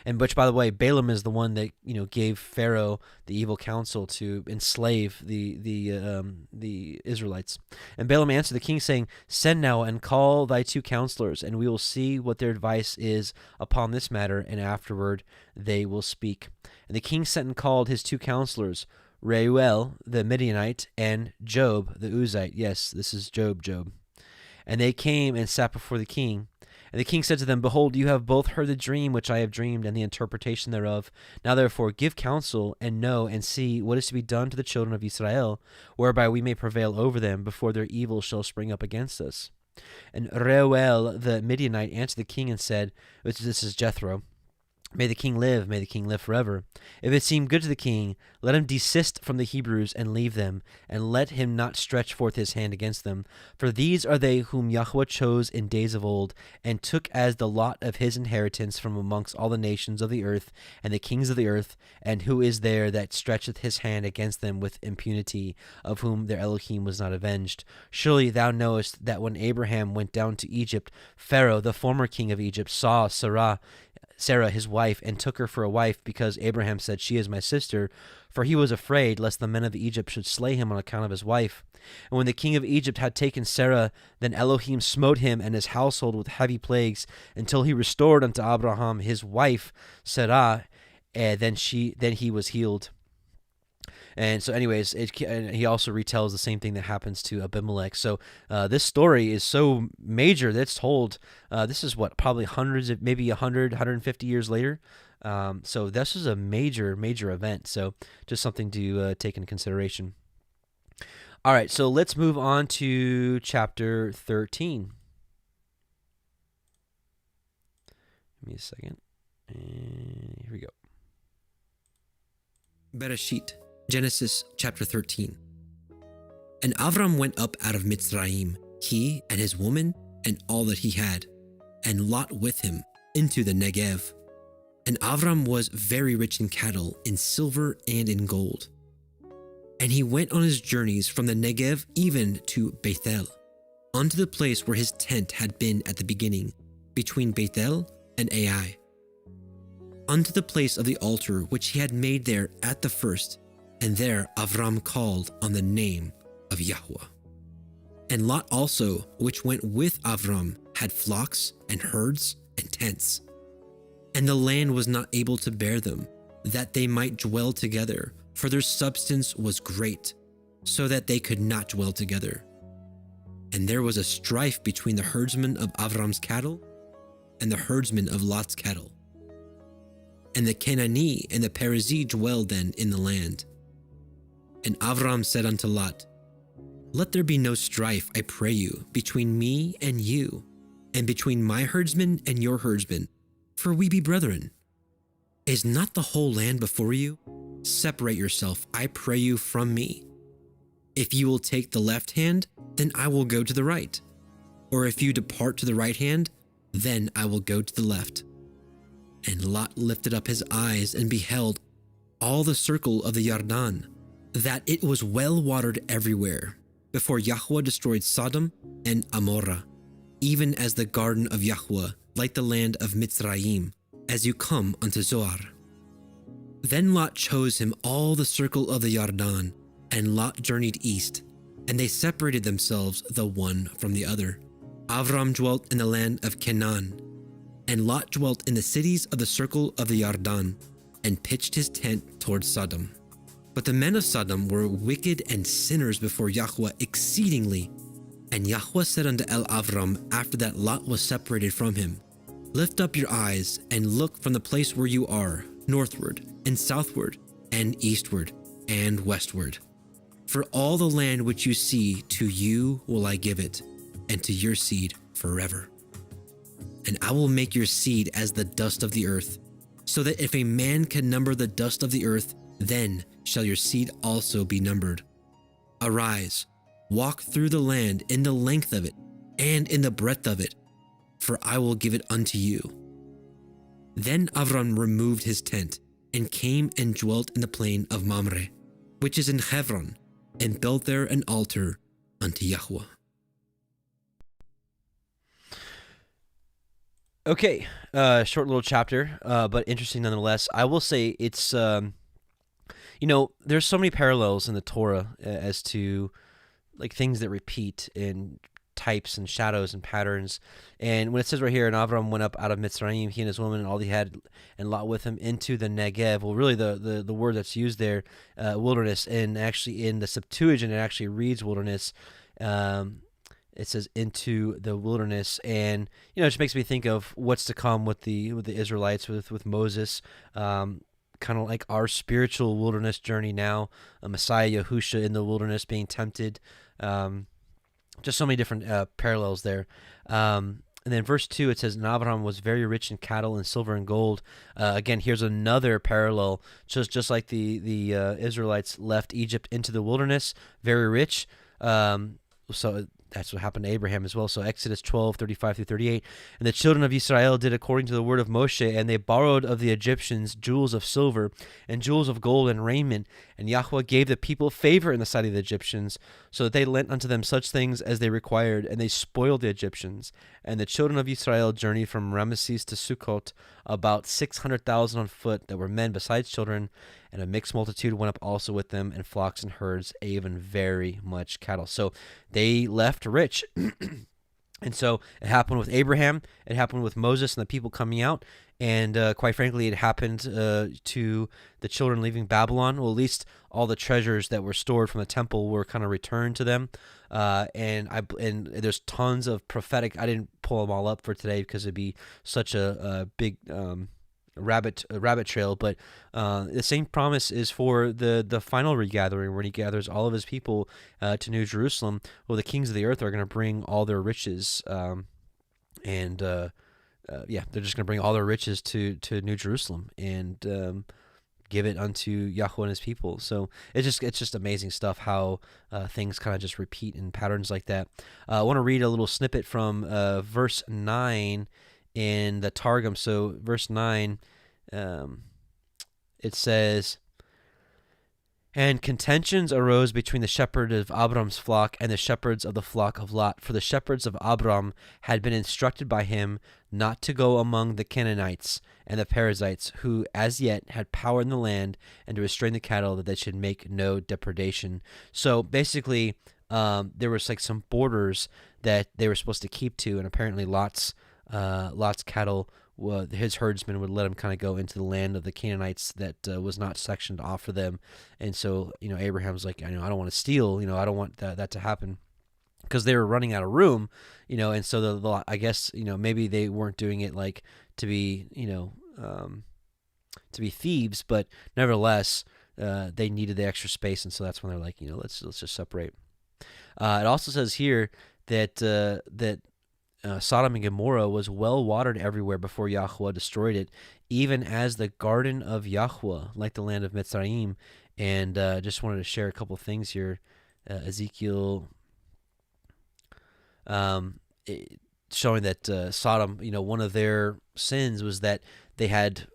And which, by the way, Balaam is the one that gave Pharaoh the evil counsel to enslave the Israelites. And Balaam answered the king, saying, send now and call thy two counselors, and we will see what their advice is upon this matter, and afterward they will speak. And the king sent and called his two counselors, Reuel the Midianite and Job the Uzite. Yes, this is Job. And they came and sat before the king. And the king said to them, behold, you have both heard the dream which I have dreamed, and the interpretation thereof. Now therefore give counsel, and know, and see what is to be done to the children of Israel, whereby we may prevail over them, before their evil shall spring up against us. And Reuel the Midianite answered the king and said, this is Jethro, may the king live forever. If it seem good to the king, let him desist from the Hebrews and leave them, and let him not stretch forth his hand against them. For these are they whom Yahuah chose in days of old, and took as the lot of his inheritance from amongst all the nations of the earth, and the kings of the earth. And who is there that stretcheth his hand against them with impunity, of whom their Elohim was not avenged? Surely thou knowest that when Abraham went down to Egypt, Pharaoh, the former king of Egypt, saw Sarah his wife, and took her for a wife, because Abraham said, "She is my sister," for he was afraid lest the men of Egypt should slay him on account of his wife. And when the king of Egypt had taken Sarah, then Elohim smote him and his household with heavy plagues, until he restored unto Abraham his wife Sarah, and then he was healed. And so anyways, and he also retells the same thing that happens to Abimelech. So this story is so major that it's told, this is what, probably hundreds of, maybe 100, 150 years later. So this is a major, major event. So just something to take into consideration. All right, so let's move on to chapter 13. Give me a second. And here we go. Bereshit, Genesis chapter 13. And Avram went up out of Mitzrayim, he and his woman and all that he had, and Lot with him, into the Negev. And Avram was very rich in cattle, in silver and in gold. And he went on his journeys from the Negev even to Bethel, unto the place where his tent had been at the beginning, between Bethel and Ai, unto the place of the altar which he had made there at the first, and there Avram called on the name of Yahuah. And Lot also, which went with Avram, had flocks and herds and tents. And the land was not able to bear them, that they might dwell together, for their substance was great, so that they could not dwell together. And there was a strife between the herdsmen of Avram's cattle and the herdsmen of Lot's cattle. And the Canaanite and the Perizzite dwelled then in the land. And Avram said unto Lot, Let there be no strife, I pray you, between me and you, and between my herdsmen and your herdsmen, for we be brethren. Is not the whole land before you? Separate yourself, I pray you, from me. If you will take the left hand, then I will go to the right. Or if you depart to the right hand, then I will go to the left. And Lot lifted up his eyes and beheld all the circle of the Yarden, that it was well watered everywhere, before Yahuah destroyed Sodom and Amorah, even as the garden of Yahuah, like the land of Mitzrayim, as you come unto Zoar. Then Lot chose him all the circle of the Yarden, and Lot journeyed east, and they separated themselves the one from the other. Avram dwelt in the land of Canaan, and Lot dwelt in the cities of the circle of the Yarden, and pitched his tent towards Sodom. But the men of Sodom were wicked and sinners before Yahuah exceedingly. And Yahuah said unto Avram, after that Lot was separated from him, Lift up your eyes, and look from the place where you are, northward, and southward, and eastward, and westward. For all the land which you see, to you will I give it, and to your seed forever. And I will make your seed as the dust of the earth, so that if a man can number the dust of the earth, then shall your seed also be numbered. Arise, walk through the land in the length of it, and in the breadth of it, for I will give it unto you. Then Avram removed his tent, and came and dwelt in the plain of Mamre, which is in Hebron, and built there an altar unto Yahuah. Okay, short little chapter, but interesting nonetheless. I will say it's, there's so many parallels in the Torah as to like things that repeat in types and shadows and patterns. And when it says right here, and Avram went up out of Mitzrayim, he and his woman and all he had, and Lot with him, into the Negev. Well, really the word that's used there, wilderness, and actually in the Septuagint it actually reads wilderness. It says into the wilderness, and it just makes me think of what's to come with the Israelites with Moses, kind of like our spiritual wilderness journey now. Messiah Yahusha in the wilderness being tempted. Just so many different parallels there. And then verse 2, it says, and Abraham was very rich in cattle and silver and gold. Again, here's another parallel. Just like the Israelites left Egypt into the wilderness, very rich. So that's what happened to Abraham as well. So Exodus 12:35-38. And the children of Israel did according to the word of Moshe, and they borrowed of the Egyptians jewels of silver and jewels of gold and raiment. And Yahuah gave the people favor in the sight of the Egyptians, so that they lent unto them such things as they required, and they spoiled the Egyptians. And the children of Israel journeyed from Ramesses to Sukkot, about 600,000 on foot, that were men besides children, and a mixed multitude went up also with them, and flocks and herds, even very much cattle. So they left rich. And so it happened with Abraham, it happened with Moses and the people coming out, and quite frankly, it happened to the children leaving Babylon. Well, at least all the treasures that were stored from the temple were kind of returned to them. And there's tons of prophetic. I didn't pull them all up for today because it'd be such a big rabbit trail, but the same promise is for the final regathering, when he gathers all of his people to New Jerusalem. Well, the kings of the earth are going to bring all their riches, they're just going to bring all their riches to New Jerusalem and give it unto Yahuah and his people. So it's just amazing stuff how things kind of just repeat in patterns like that. I want to read a little snippet from verse 9 in the Targum. So verse 9, it says, "And contentions arose between the shepherd of Abram's flock and the shepherds of the flock of Lot. For the shepherds of Abram had been instructed by him not to go among the Canaanites and the Perizzites, who as yet had power in the land, and to restrain the cattle, that they should make no depredation." So basically, there was like some borders that they were supposed to keep to, and apparently Lot's cattle, his herdsmen would let him kind of go into the land of the Canaanites that was not sectioned off for them. And so, Abraham's like, I don't want to steal, I don't want that to happen, because they were running out of room, and so I guess, maybe they weren't doing it like to be, to be thieves, but nevertheless, they needed the extra space. And so that's when they're like, let's just separate. It also says here that Sodom and Gomorrah was well watered everywhere before Yahuah destroyed it, even as the garden of Yahuah, like the land of Mitzrayim. And just wanted to share a couple things here. Ezekiel, showing that Sodom, one of their sins was that they had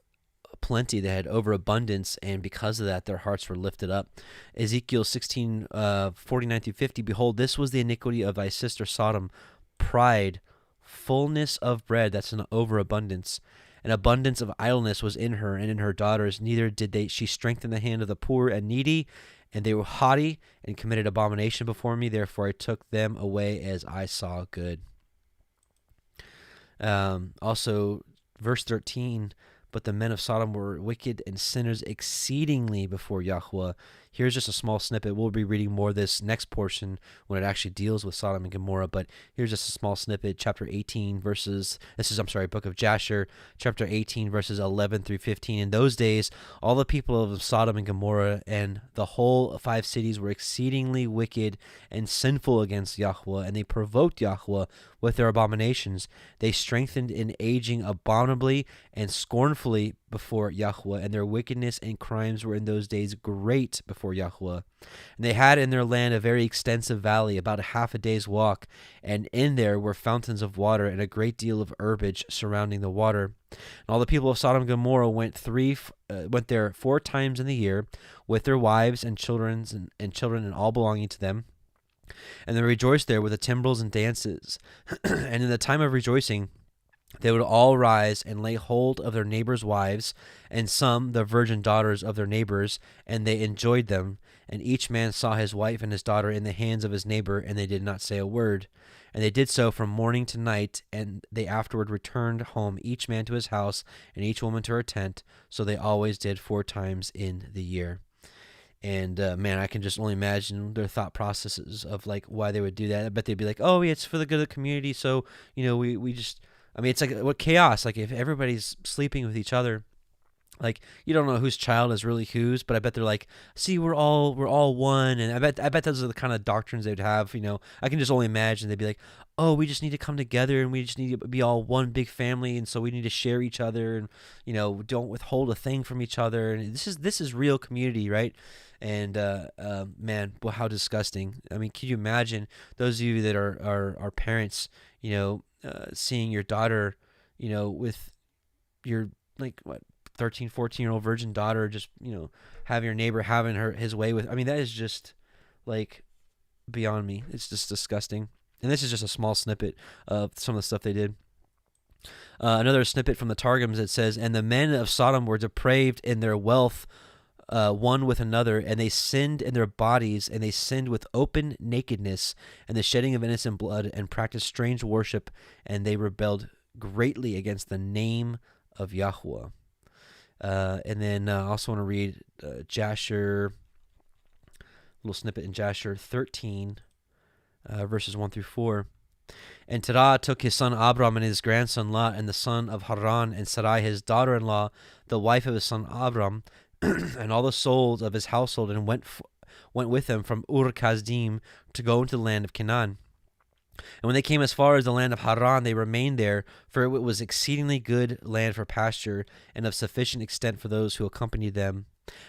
plenty, they had overabundance, and because of that, their hearts were lifted up. Ezekiel 16, 49-50, "Behold, this was the iniquity of thy sister Sodom, pride, fullness of bread," that's an overabundance, "an abundance of idleness was in her and in her daughters, neither did she strengthen the hand of the poor and needy, and they were haughty and committed abomination before me, therefore I took them away as I saw good." Also, verse 13, "But the men of Sodom were wicked and sinners exceedingly before Yahuah." Here's just a small snippet. We'll be reading more of this next portion when it actually deals with Sodom and Gomorrah, but here's just a small snippet. Chapter 18 book of Jasher, chapter 18 verses 11-15. "In those days, all the people of Sodom and Gomorrah and the whole 5 cities were exceedingly wicked and sinful against Yahuah, and they provoked Yahuah with their abominations. They strengthened in aging abominably and scornfully before Yahuah, and their wickedness and crimes were in those days great before Yahuah. And they had in their land a very extensive valley, about a half a day's walk, and in there were fountains of water and a great deal of herbage surrounding the water. And all the people of Sodom and Gomorrah went there 4 times in the year, with their wives and children and all belonging to them. And they rejoiced there with the timbrels and dances. And in the time of rejoicing, they would all rise and lay hold of their neighbors' wives, and some the virgin daughters of their neighbors, and they enjoyed them. And each man saw his wife and his daughter in the hands of his neighbor, and they did not say a word. And they did so from morning to night, and they afterward returned home, each man to his house, and each woman to her tent. So they always did 4 times in the year." And man, I can just only imagine their thought processes of like why they would do that. I bet they'd be like, "Oh, yeah, it's for the good of the community, so we just." I mean, it's like what chaos. Like if everybody's sleeping with each other, like you don't know whose child is really whose, but I bet they're like, "See, we're all one." And I bet those are the kind of doctrines they'd have. I can just only imagine they'd be like, "Oh, we just need to come together and we just need to be all one big family, and so we need to share each other and don't withhold a thing from each other." And this is real community, right? And man, well, how disgusting. I mean, can you imagine those of you that are parents, seeing your daughter, with your, like, what, 13, 14-year-old virgin daughter, just, have your neighbor having his way with. I mean, that is just, like, beyond me. It's just disgusting. And this is just a small snippet of some of the stuff they did. Another snippet from the Targums that says, "And the men of Sodom were depraved in their wealth, one with another, and they sinned in their bodies, and they sinned with open nakedness and the shedding of innocent blood, and practiced strange worship, and they rebelled greatly against the name of Yahuah." And then I also want to read Jasher, a little snippet in Jasher 13, verses 1 through 4. "And Terah took his son Abram and his grandson Lot, and the son of Haran, and Sarai his daughter-in-law, the wife of his son Abram, and all the souls of his household, and went with them from Ur-Kasdim to go into the land of Canaan. And when they came as far as the land of Haran, they remained there, for it was exceedingly good land for pasture, and of sufficient extent for those who accompanied them.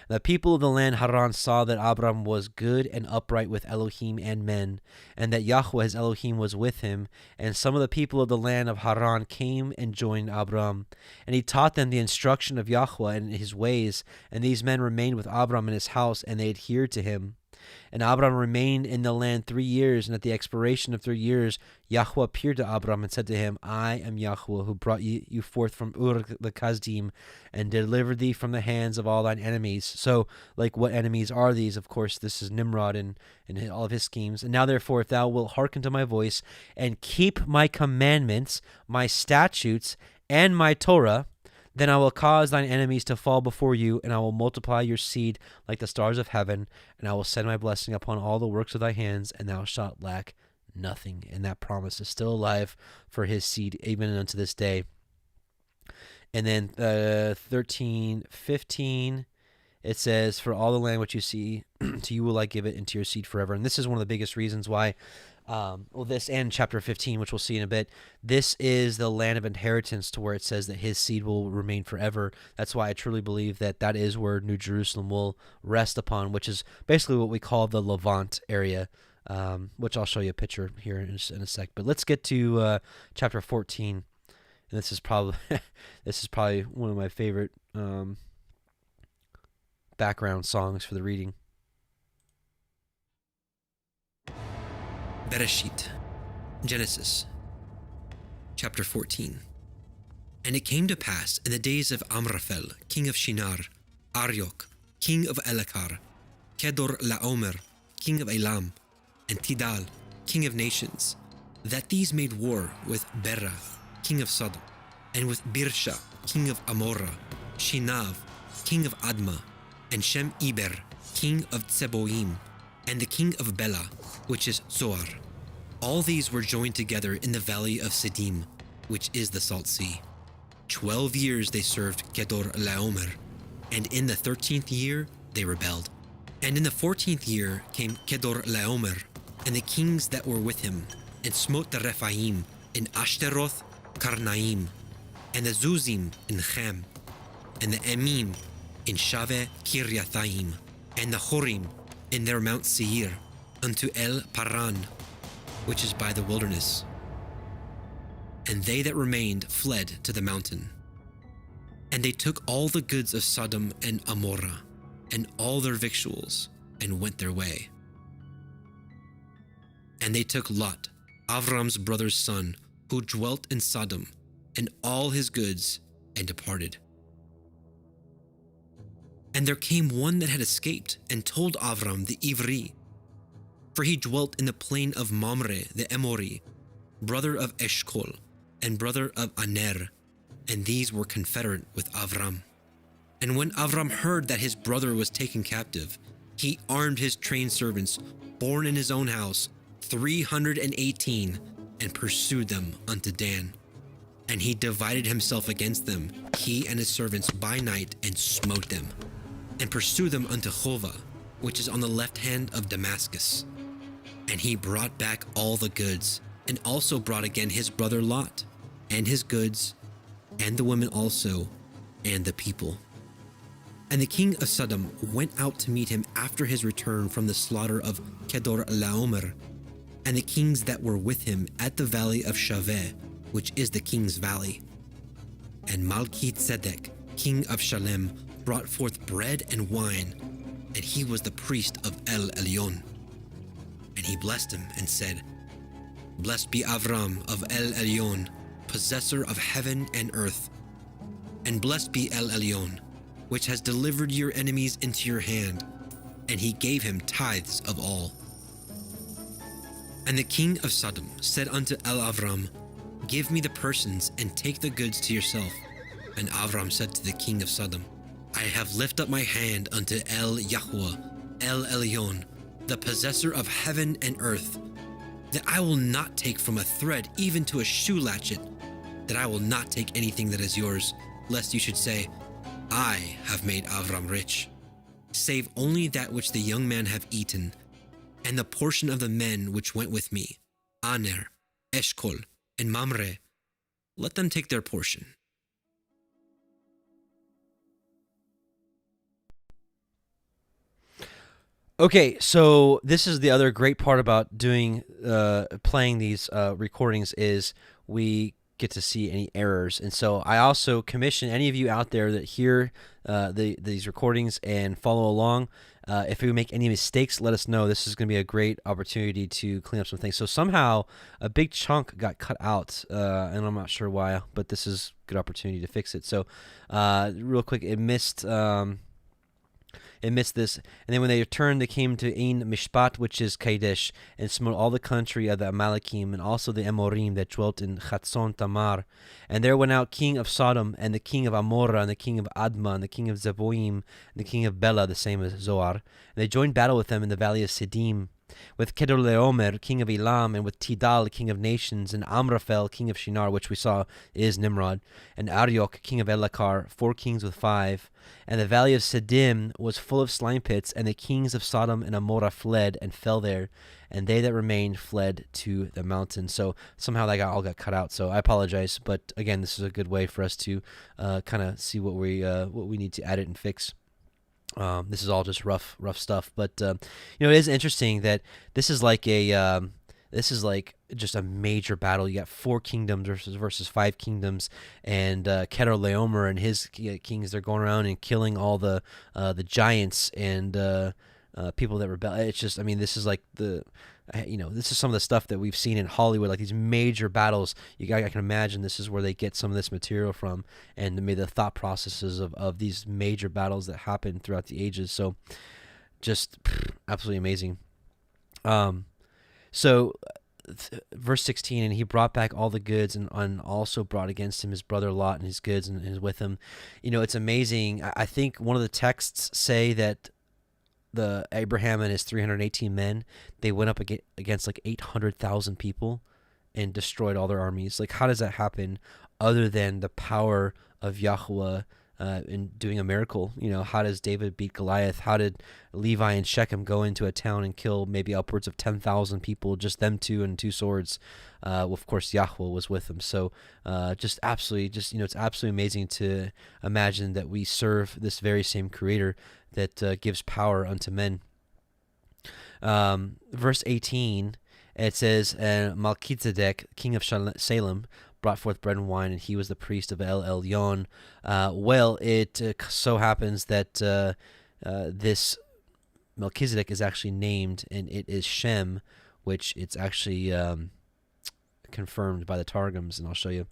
And the people of the land Haran saw that Abram was good and upright with Elohim and men, and that Yahuah his Elohim was with him. And some of the people of the land of Haran came and joined Abram. And he taught them the instruction of Yahuah and his ways. And these men remained with Abram in his house, and they adhered to him. And Abram remained in the land 3 years, and at the expiration of 3 years, Yahuah appeared to Abram and said to him, I am Yahuah, who brought you forth from Ur the Kasdim, and delivered thee from the hands of all thine enemies. So, like, what enemies are these? Of course, this is Nimrod and all of his schemes. And now, therefore, if thou wilt hearken to my voice, and keep my commandments, my statutes, and my Torah, then I will cause thine enemies to fall before you, and I will multiply your seed like the stars of heaven, and I will send my blessing upon all the works of thy hands, and thou shalt lack nothing. And that promise is still alive for his seed, even unto this day. And then 13:15, it says, for all the land which you see, to you will I give it, and to your seed forever. And this is one of the biggest reasons why, this and chapter 15, which we'll see in a bit, this is the land of inheritance, to where it says that his seed will remain forever. That's why I truly believe that that is where New Jerusalem will rest upon, which is basically what we call the Levant area, which I'll show you a picture here in a sec. But let's get to chapter 14. And this is probably one of my favorite background songs for the reading. Bereshit, Genesis, chapter 14. And it came to pass in the days of Amraphel, king of Shinar, Arioch, king of Elakar, Kedor Laomer, king of Elam, and Tidal, king of nations, that these made war with Bera, king of Sodom, and with Birsha, king of Amorah, Shinav, king of Admah, and Shem-Eber, king of Tseboim, and the king of Bela, which is Zoar. All these were joined together in the valley of Siddim, which is the Salt Sea. 12 years they served Kedor Laomer, and in the 13th year they rebelled. And in the 14th year came Kedor Laomer, and the kings that were with him, and smote the Rephaim in Ashtaroth, Karnaim, and the Zuzim in Chem, and the Emim in Shaveh Kiryathaim, and the Horim in their Mount Seir, unto El Paran, which is by the wilderness. And they that remained fled to the mountain. And they took all the goods of Sodom and Amorah, and all their victuals, and went their way. And they took Lot, Avram's brother's son, who dwelt in Sodom, and all his goods, and departed. And there came one that had escaped, and told Avram the Ivri, for he dwelt in the plain of Mamre the Emori, brother of Eshkol, and brother of Aner, and these were confederate with Avram. And when Avram heard that his brother was taken captive, he armed his trained servants, born in his own house, 318, and pursued them unto Dan. And he divided himself against them, he and his servants, by night, and smote them, and pursued them unto Hova, which is on the left hand of Damascus. And he brought back all the goods, and also brought again his brother Lot, and his goods, and the women also, and the people. And the king of Sodom went out to meet him after his return from the slaughter of Kedorlaomer, and the kings that were with him at the valley of Shaveh, which is the king's valley. And Malki-Tzedek, king of Shalem, brought forth bread and wine, and he was the priest of El Elyon. And he blessed him and said, Blessed be Avram of El Elyon, possessor of heaven and earth. And blessed be El Elyon, which has delivered your enemies into your hand. And he gave him tithes of all. And the king of Sodom said unto El Avram, Give me the persons and take the goods to yourself. And Avram said to the king of Sodom, I have lifted up my hand unto El Yahuah, El Elyon, the possessor of heaven and earth, that I will not take from a thread even to a shoe latchet, that I will not take anything that is yours, lest you should say, I have made Avram rich, save only that which the young man have eaten, and the portion of the men which went with me, Aner, Eshkol, and Mamre, let them take their portion. Okay, so this is the other great part about playing these recordings is we get to see any errors. And so I also commission any of you out there that hear these recordings and follow along. If we make any mistakes, let us know. This is going to be a great opportunity to clean up some things. So somehow a big chunk got cut out, and I'm not sure why, but this is a good opportunity to fix it. So real quick, it missed this. And then when they returned, they came to Ein Mishpat, which is Kadesh, and smote all the country of the Amalekim, and also the Amorim that dwelt in Chatzon Tamar. And there went out king of Sodom, and the king of Amorah, and the king of Admah, and the king of Zeboim, and the king of Bela, the same as Zoar. And they joined battle with them in the valley of Siddim, with Kedorlaomer, king of Elam, and with Tidal, king of nations, and Amraphel, king of Shinar, which we saw is Nimrod, and Arioch, king of Elakar, 4 kings with 5. And the valley of Siddim was full of slime pits, and the kings of Sodom and Amorah fled and fell there, and they that remained fled to the mountain. So somehow that all got cut out. So I apologize, but again, this is a good way for us to kind of see what we need to edit and fix. This is all just rough stuff, but it is interesting that this is like just a major battle. You got 4 kingdoms versus 5 kingdoms, and Kedorlaomer and his kings, they're going around and killing all the giants and people that rebel. It's just, this is like this is some of the stuff that we've seen in Hollywood, like these major battles. I can imagine this is where they get some of this material from, and maybe the thought processes of these major battles that happen throughout the ages. So just absolutely amazing. So verse 16, and he brought back all the goods, and also brought against him his brother Lot and his goods, and is with him. It's amazing. I think one of the texts say that the Abraham and his 318 men, they went up against like 800,000 people and destroyed all their armies. Like, how does that happen other than the power of Yahuah in doing a miracle? How does David beat Goliath? How did Levi and Shechem go into a town and kill maybe upwards of 10,000 people, just them two and 2 swords? Well, of course, Yahuah was with them. So it's absolutely amazing to imagine that we serve this very same creator that gives power unto men. Verse 18, it says, Malki-Tzedek, king of Salem, brought forth bread and wine, and he was the priest of El Elyon. Well, it so happens that this Melchizedek is actually named, and it is Shem, which it's actually confirmed by the Targums, and I'll show you.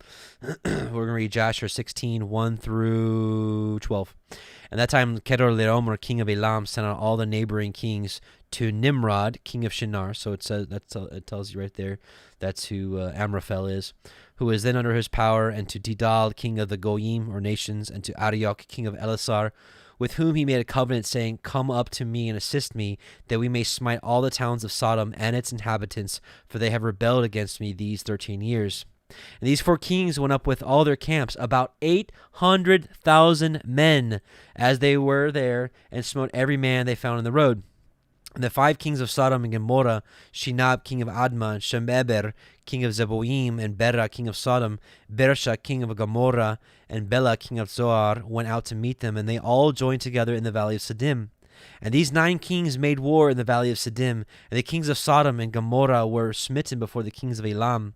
We're going to read Joshua 16, 1 through 12. And that time Kedorlaomer, king of Elam, sent out all the neighboring kings to Nimrod, king of Shinar. So it says it tells you right there that's who Amraphel is, who is then under his power, and to Tidal, king of the Goyim, or nations, and to Arioch, king of Elasar, with whom he made a covenant, saying, Come up to me and assist me, that we may smite all the towns of Sodom and its inhabitants, for they have rebelled against me these 13 years. And these 4 kings went up with all their camps, about 800,000 men, as they were there, and smote every man they found in the road. And the 5 kings of Sodom and Gomorrah, Shinab, king of Admah, Shemeber, king of Zeboim, and Bera, king of Sodom, Bersha, king of Gomorrah, and Bela, king of Zoar, went out to meet them, and they all joined together in the valley of Siddim. And these 9 kings made war in the valley of Siddim, and the kings of Sodom and Gomorrah were smitten before the kings of Elam.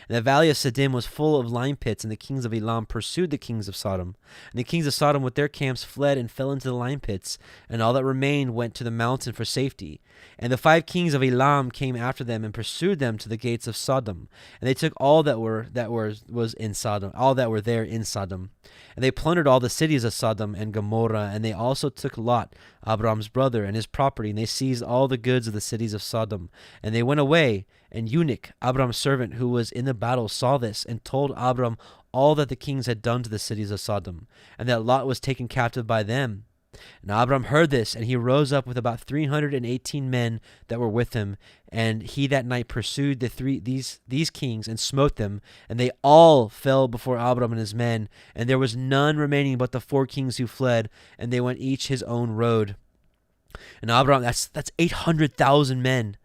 And the valley of Siddim was full of lime pits, and the kings of Elam pursued the kings of Sodom. And the kings of Sodom with their camps fled and fell into the lime pits, and all that remained went to the mountain for safety. And the 5 kings of Elam came after them and pursued them to the gates of Sodom. And they took all that was in Sodom, all that were there in Sodom. And they plundered all the cities of Sodom and Gomorrah, and they also took Lot, Abraham's brother, and his property, and they seized all the goods of the cities of Sodom. And they went away, and Eunuch, Abraham's servant, who was in the battle, saw this, and told Abram all that the kings had done to the cities of Sodom, and that Lot was taken captive by them. And Abram heard this, and he rose up with about 318 men that were with him, and he that night pursued these kings and smote them, and they all fell before Abram and his men, and there was none remaining but the 4 kings who fled, and they went each his own road. And Abram, that's 800,000 men.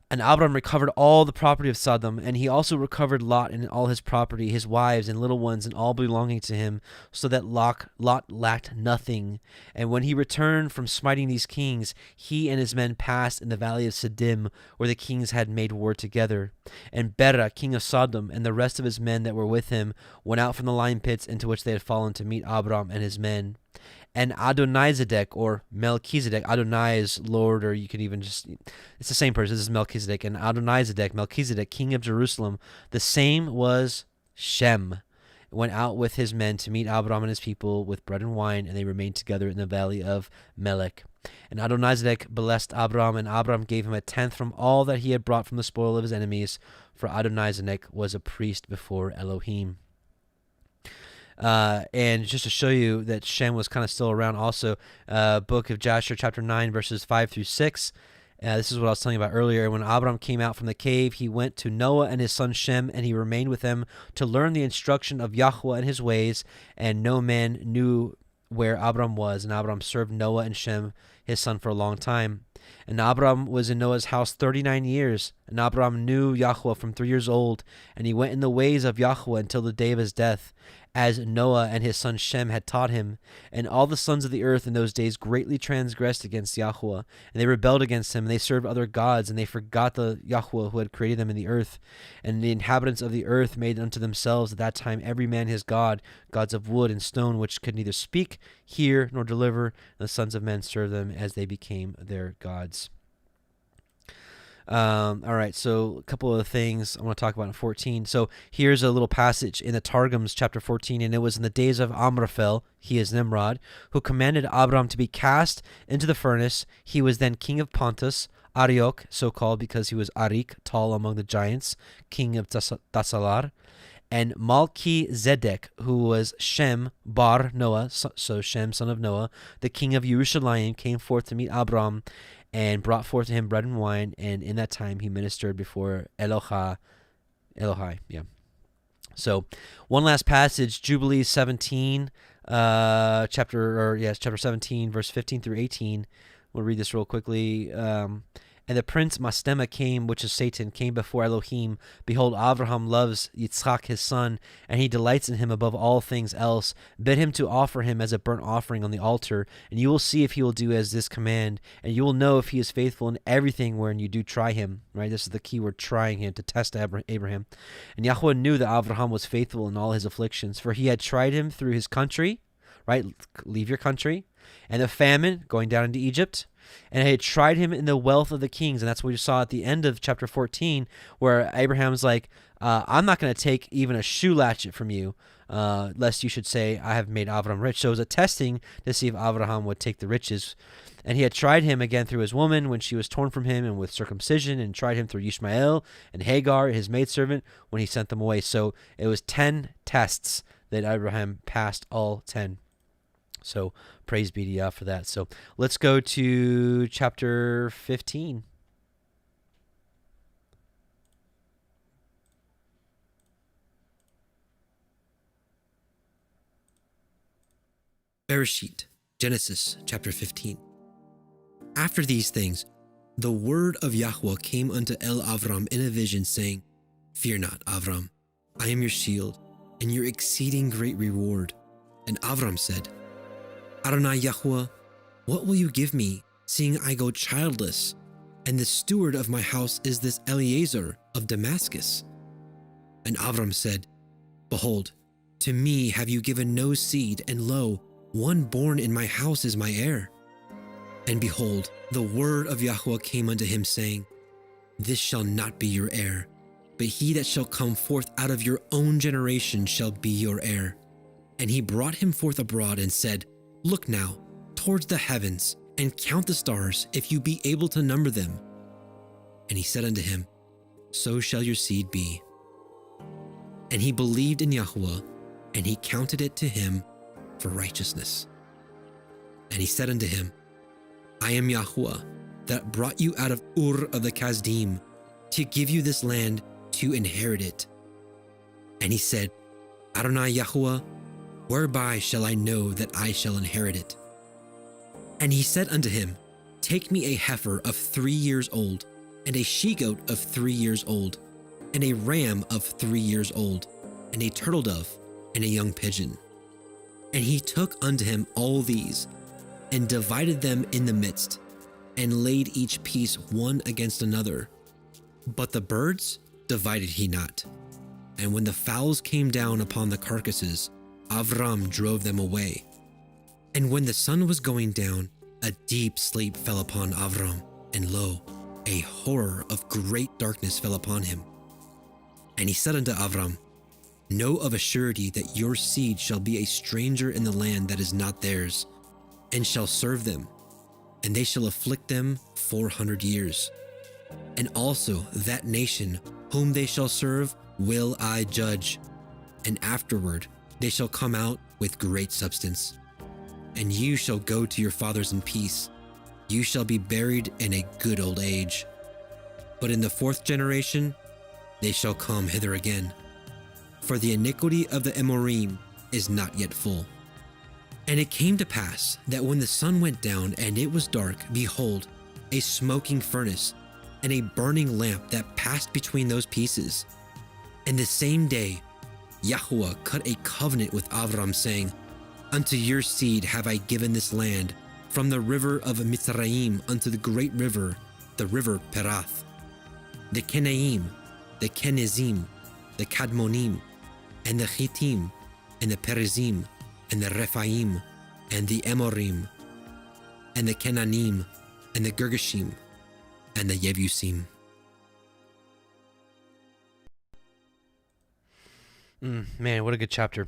And Abram recovered all the property of Sodom, and he also recovered Lot and all his property, his wives and little ones, and all belonging to him, so that Lot lacked nothing. And when he returned from smiting these kings, he and his men passed in the valley of Siddim, where the kings had made war together. And Bera, king of Sodom, and the rest of his men that were with him, went out from the lime pits into which they had fallen to meet Abram and his men. And Adonizedek, or Melchizedek, Adonai is Lord, or you can even just, it's the same person, this is Melchizedek, and Adonizedek, Melchizedek, king of Jerusalem, the same was Shem, went out with his men to meet Abram and his people with bread and wine, and they remained together in the valley of Melech. And Adonizedek blessed Abram, and Abram gave him 1/10 from all that he had brought from the spoil of his enemies, for Adonizedek was a priest before Elohim. And just to show you that Shem was kind of still around also, book of Jasher, chapter 9, verses 5 through 6. This is what I was telling you about earlier. When Abram came out from the cave, he went to Noah and his son Shem, and he remained with them to learn the instruction of Yahuah and his ways, and no man knew where Abram was. And Abram served Noah and Shem, his son, for a long time. And Abram was in Noah's house 39 years. And Abram knew Yahuah from 3 years old, and he went in the ways of Yahuah until the day of his death, as Noah and his son Shem had taught him. And all the sons of the earth in those days greatly transgressed against Yahuah, and they rebelled against him, and they served other gods, and they forgot the Yahuah who had created them in the earth. And the inhabitants of the earth made unto themselves at that time every man his god, gods of wood and stone, which could neither speak, hear, nor deliver. And the sons of men served them as they became their gods. All right, so a couple of things I want to talk about in 14. So here's a little passage in the Targums, chapter 14, and it was in the days of Amraphel, he is Nimrod, who commanded Abram to be cast into the furnace. He was then king of Pontus, Arioch, so called because he was Arik, tall among the giants, king of Tasalar, and Malki-Zedek, who was Shem bar Noah, so Shem, son of Noah, the king of Yerushalayim, came forth to meet Abram, and brought forth to him bread and wine, and in that time he ministered before Elohai. Yeah. So, one last passage, Jubilees 17, chapter 17, verse 15 through 18. We'll read this real quickly. And the prince Mastema came, which is Satan, came before Elohim. Behold, Abraham loves Yitzchak his son, and he delights in him above all things else. Bid him to offer him as a burnt offering on the altar, and you will see if he will do as this command, and you will know if he is faithful in everything wherein you do try him. Right, this is the key word, trying him, to test Abraham. And Yahuah knew that Abraham was faithful in all his afflictions, for he had tried him through his country, right, leave your country, and the famine, going down into Egypt, and he had tried him in the wealth of the kings. And that's what we saw at the end of chapter 14, where Abraham's like, I'm not going to take even a shoe latchet from you, lest you should say, I have made Abraham rich. So it was a testing to see if Abraham would take the riches. And he had tried him again through his woman when she was torn from him, and with circumcision, and tried him through Ishmael and Hagar, his maidservant, when he sent them away. So it was 10 tests that Abraham passed, all 10. So praise be to Yah for that. So let's go to chapter 15. Bereshit, Genesis chapter 15. After these things, the word of Yahuah came unto Avram in a vision, saying, Fear not, Avram, I am your shield, and your exceeding great reward. And Avram said, Adonai Yahuah, what will you give me, seeing I go childless, and the steward of my house is this Eliezer of Damascus? And Avram said, Behold, to me have you given no seed, and lo, one born in my house is my heir. And behold, the word of Yahuah came unto him, saying, This shall not be your heir, but he that shall come forth out of your own generation shall be your heir. And he brought him forth abroad, and said, Look now towards the heavens, and count the stars, if you be able to number them. And he said unto him, So shall your seed be. And he believed in Yahuah, and he counted it to him for righteousness. And he said unto him, I am Yahuah, that brought you out of Ur of the Kasdim, to give you this land to inherit it. And he said, Adonai Yahuah, whereby shall I know that I shall inherit it? And he said unto him, Take me a heifer of 3 years old, and a she-goat of 3 years old, and a ram of 3 years old, and a turtle dove, and a young pigeon. And he took unto him all these, and divided them in the midst, and laid each piece one against another. But the birds divided he not. And when the fowls came down upon the carcasses, Avram drove them away. And when the sun was going down, a deep sleep fell upon Avram, and lo, a horror of great darkness fell upon him. And he said unto Avram, Know of a surety that your seed shall be a stranger in the land that is not theirs, and shall serve them, and they shall afflict them 400 years. And also that nation whom they shall serve will I judge, and afterward they shall come out with great substance. And you shall go to your fathers in peace. You shall be buried in a good old age. But in the 4th generation they shall come hither again, for the iniquity of the Amorim is not yet full. And it came to pass that when the sun went down and it was dark, behold, a smoking furnace and a burning lamp that passed between those pieces. And the same day Yahuah cut a covenant with Avram, saying, Unto your seed have I given this land, from the river of Mitzrayim unto the great river, the river Perath, the Kenaim, the Kenizim, the Kadmonim, and the Chitim, and the Perizim, and the Rephaim, and the Amorim, and the Kenanim, and the Girgashim, and the Yebusim. Man, what a good chapter.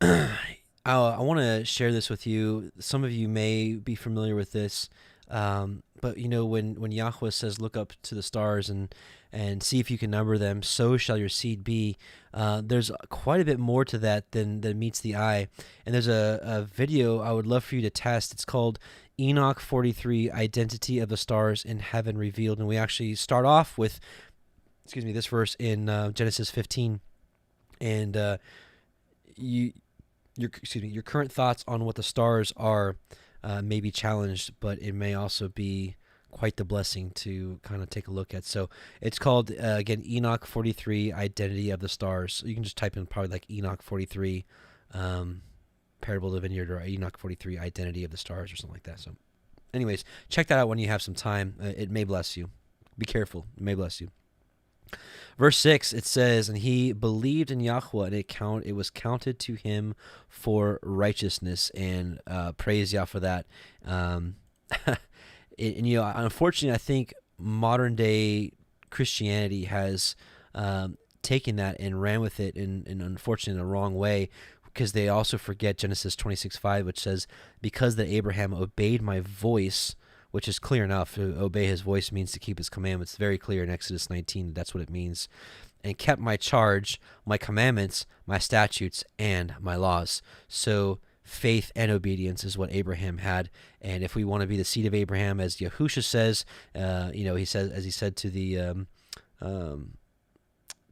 I want to share this with you. Some of you may be familiar with this, but you know, when Yahuah says, look up to the stars and see if you can number them, so shall your seed be. There's quite a bit more to that than meets the eye. And there's a video I would love for you to test. It's called Enoch 43, Identity of the Stars in Heaven Revealed. And we actually start off with, this verse in Genesis 15. And your current thoughts on what the stars are may be challenged, but it may also be quite the blessing to kind of take a look at. So it's called, again, Enoch 43, Identity of the Stars. So you can just type in probably like Enoch 43, Parable of the Vineyard, or Enoch 43, Identity of the Stars, or something like that. So anyways, check that out when you have some time. It may bless you. Be careful. It may bless you. Verse 6, it says, and he believed in Yahuah, and it was counted to him for righteousness, and praise Yah for that. And you know, unfortunately, I think modern day Christianity has taken that and ran with it in unfortunately in the wrong way, because they also forget Genesis 26:5, which says, because that Abraham obeyed my voice, which is clear enough. To obey his voice means to keep his commandments. Very clear in Exodus 19, that's what it means. And kept my charge, my commandments, my statutes, and my laws. So faith and obedience is what Abraham had. And if we want to be the seed of Abraham, as Yahusha says, you know, he said to the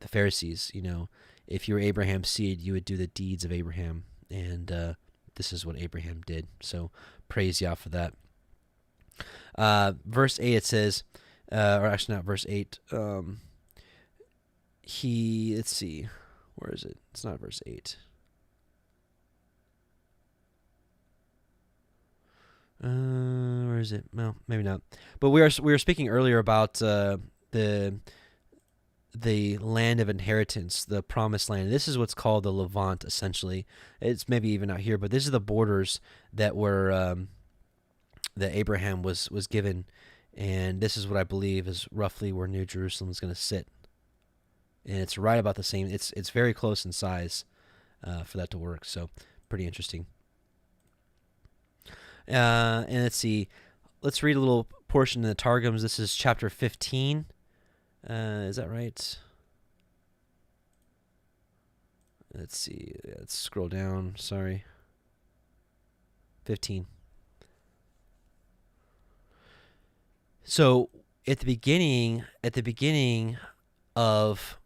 Pharisees, you know, if you were Abraham's seed, you would do the deeds of Abraham. And this is what Abraham did. So praise Yah for that. Verse 8, it says, or actually not verse 8. Let's see, where is it? It's not verse 8. Where is it? Well, maybe not. But we were speaking earlier about the land of inheritance, the promised land. This is what's called the Levant, essentially. It's maybe even out here, but these are the borders that were that Abraham was given, and this is what I believe is roughly where New Jerusalem is going to sit. And it's right about the same. It's very close in size for that to work. So pretty interesting. And let's see. Let's read a little portion in the Targums. This is chapter 15. Is that right? Let's see. Let's scroll down. Sorry. 15. So at the beginning of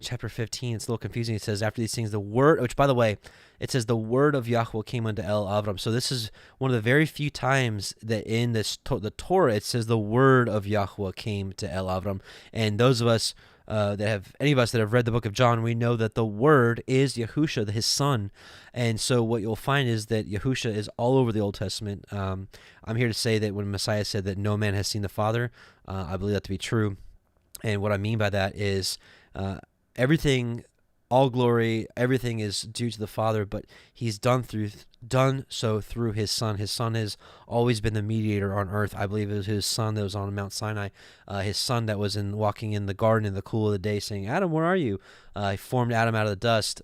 chapter 15, it's a little confusing. It says, after these things, the word, which by the way, it says the word of Yahuah came unto Avram. So this is one of the very few times that in this the Torah, it says the word of Yahuah came to Avram. And those of us any of us that have read the book of John, we know that the word is Yahusha, his son. And so what you'll find is that Yahusha is all over the Old Testament. I'm here to say that when Messiah said that no man has seen the Father, I believe that to be true. And what I mean by that is everything, all glory, everything is due to the Father, but he's done so through his Son. His Son has always been the mediator on earth. I believe it was his Son that was on Mount Sinai, his Son that was walking in the garden in the cool of the day saying, Adam, where are you? He formed Adam out of the dust.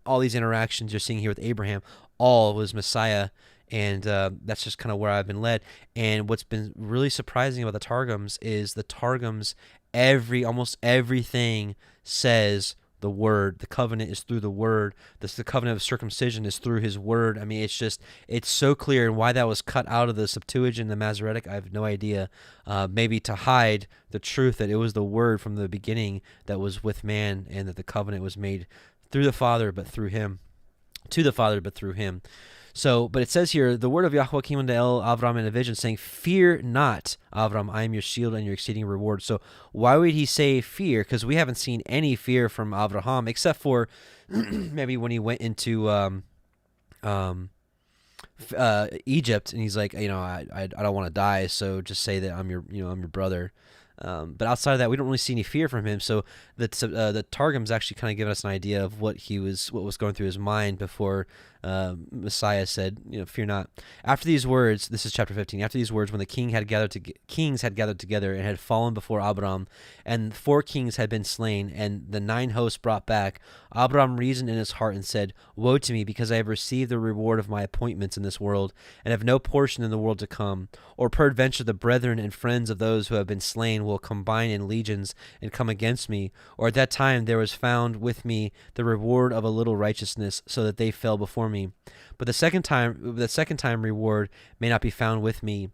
All these interactions you're seeing here with Abraham, all was Messiah. And that's just kind of where I've been led. And what's been really surprising about the Targums is the Targums, almost everything says the word. The covenant is through the word. The covenant of circumcision is through his word. I mean, it's so clear. And why that was cut out of the Septuagint, the Masoretic, I have no idea. Maybe to hide the truth that it was the word from the beginning that was with man, and that the covenant was made through the Father, but through him. To the Father, but through him. So, but it says here, the word of Yahuah came unto Avram in a vision, saying, fear not, Avram, I am your shield and your exceeding reward. So why would he say fear? Because we haven't seen any fear from Abraham, except for maybe when he went into Egypt, and he's like, I don't want to die, so just say that I'm your brother. But outside of that, we don't really see any fear from him. So the Targums actually kind of give us an idea of what was going through his mind before Messiah said, fear not. After these words, this is chapter 15. After these words, when the kings had gathered together and had fallen before Abraham, and 4 kings had been slain, and the 9 hosts brought back, Abraham reasoned in his heart and said, woe to me, because I have received the reward of my appointments in this world, and have no portion in the world to come. Or peradventure the brethren and friends of those who have been slain will combine in legions and come against me. Or at that time there was found with me the reward of a little righteousness, so that they fell before me. But the second time reward may not be found with me,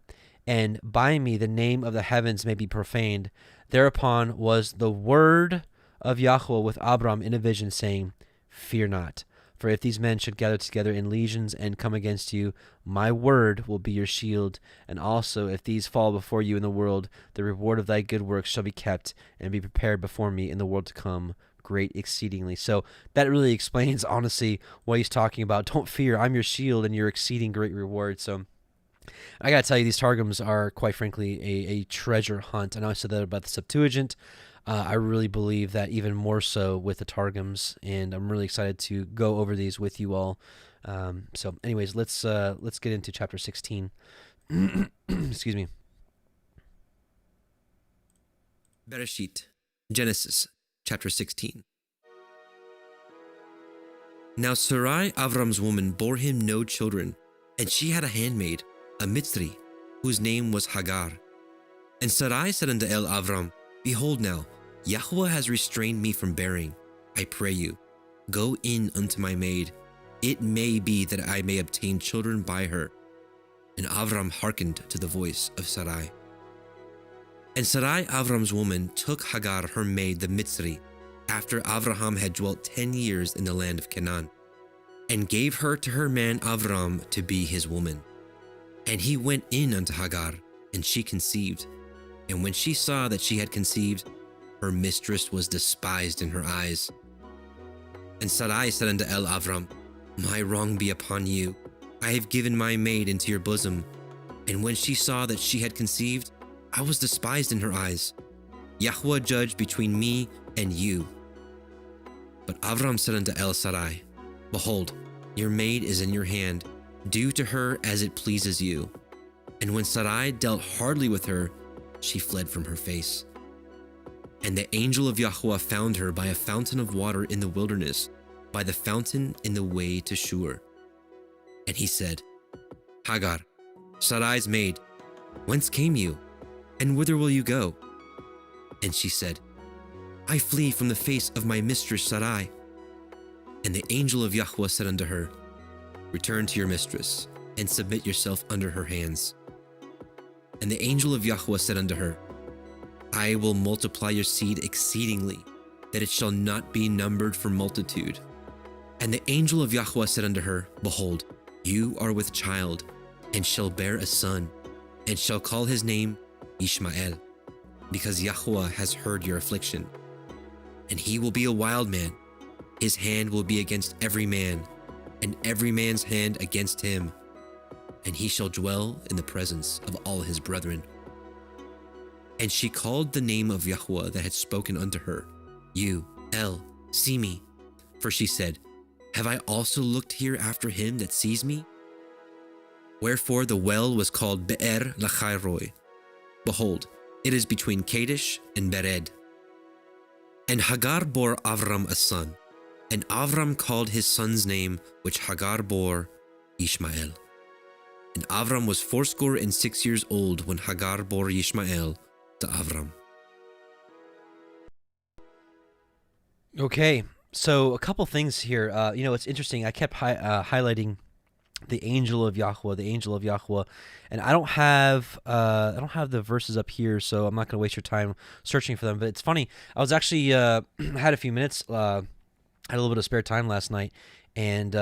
and by me the name of the heavens may be profaned. Thereupon was the word of Yahuah with Abram in a vision, saying, fear not. For if these men should gather together in legions and come against you, my word will be your shield. And also, if these fall before you in the world, the reward of thy good works shall be kept and be prepared before me in the world to come, great exceedingly. So that really explains, honestly, what he's talking about. Don't fear, I'm your shield and your exceeding great reward. So I got to tell you, these Targums are, quite frankly, a treasure hunt. I know I said that about the Septuagint. I really believe that even more so with the Targums, and I'm really excited to go over these with you all. So anyways, let's get into chapter 16. Excuse me. Bereshit, Genesis, chapter 16. Now Sarai, Avram's woman, bore him no children, and she had a handmaid, a Mitzri, whose name was Hagar. And Sarai said unto Avram, behold now, Yahuah has restrained me from bearing. I pray you, go in unto my maid. It may be that I may obtain children by her. And Avram hearkened to the voice of Sarai. And Sarai, Avram's woman, took Hagar her maid the Mitzri, after Abraham had dwelt 10 years in the land of Canaan, and gave her to her man Avram to be his woman. And he went in unto Hagar, and she conceived. And when she saw that she had conceived, her mistress was despised in her eyes. And Sarai said unto Avram, My wrong be upon you. I have given my maid into your bosom. And when she saw that she had conceived, I was despised in her eyes. Yahuah judge between me and you. But Avram said unto Sarai, Behold, your maid is in your hand. Do to her as it pleases you. And when Sarai dealt hardly with her, she fled from her face. And the angel of Yahuah found her by a fountain of water in the wilderness, by the fountain in the way to Shur. And he said, Hagar, Sarai's maid, whence came you, and whither will you go? And she said, I flee from the face of my mistress Sarai. And the angel of Yahuah said unto her, Return to your mistress, and submit yourself under her hands. And the angel of Yahuah said unto her, I will multiply your seed exceedingly, that it shall not be numbered for multitude. And the angel of Yahuah said unto her, Behold, you are with child, and shall bear a son, and shall call his name Ishmael, because Yahuah has heard your affliction. And he will be a wild man. His hand will be against every man, and every man's hand against him. And he shall dwell in the presence of all his brethren. And she called the name of Yahuah that had spoken unto her, You, see me. For she said, Have I also looked here after him that sees me? Wherefore the well was called Be'er Lachairoi. Behold, it is between Kadesh and Eredj. And Hagar bore Avram a son, and Avram called his son's name, which Hagar bore, Ishmael. And Avram was 86 years old when Hagar bore Ishmael to Avram. Okay, so a couple things here. It's interesting. I kept highlighting the angel of Yahuah, and I don't have the verses up here, so I'm not going to waste your time searching for them. But it's funny. I was actually had a few minutes, had a little bit of spare time last night, and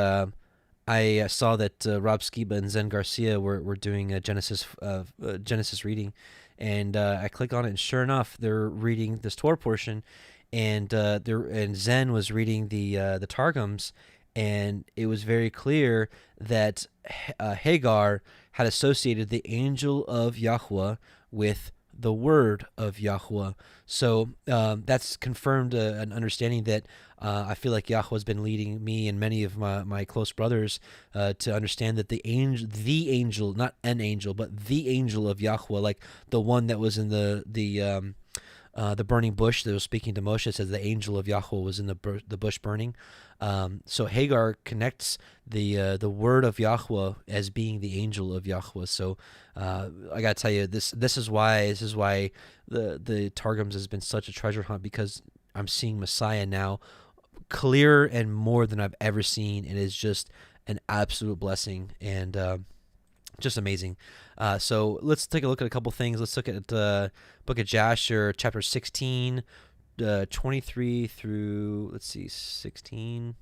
I saw that Rob Skiba and Zen Garcia were doing a Genesis reading, and I click on it, and sure enough, they're reading this Torah portion, and Zen was reading the Targums, and it was very clear that Hagar had associated the angel of Yahuah with the word of Yahuah. So that's confirmed an understanding that I feel like Yahuah has been leading me and many of my close brothers to understand that the angel, not an angel, but the angel of Yahuah, like the one that was in the burning bush that was speaking to Moshe, says the angel of Yahuah was in the bush burning. So Hagar connects the word of Yahuah as being the angel of Yahuah. So I gotta tell you, this is why the Targums has been such a treasure hunt, because I'm seeing Messiah now clearer and more than I've ever seen. It is just an absolute blessing and just amazing. So let's take a look at a couple things. Let's look at the book of Jasher, chapter 16, 23 through, 16.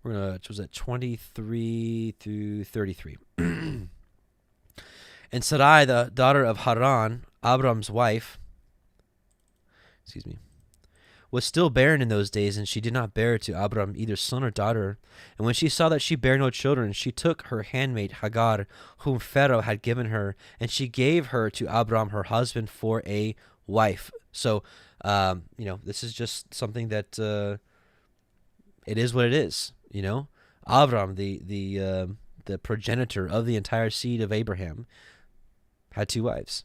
We're going to, was that 23 through 33. And Sarai, the daughter of Haran, Abram's wife, was still barren in those days, and she did not bear to Abram either son or daughter. And when she saw that she bare no children, she took her handmaid Hagar, whom Pharaoh had given her, and she gave her to Abram her husband for a wife. So, this is just something that it is what it is. Abram, the progenitor of the entire seed of Abraham, had two wives.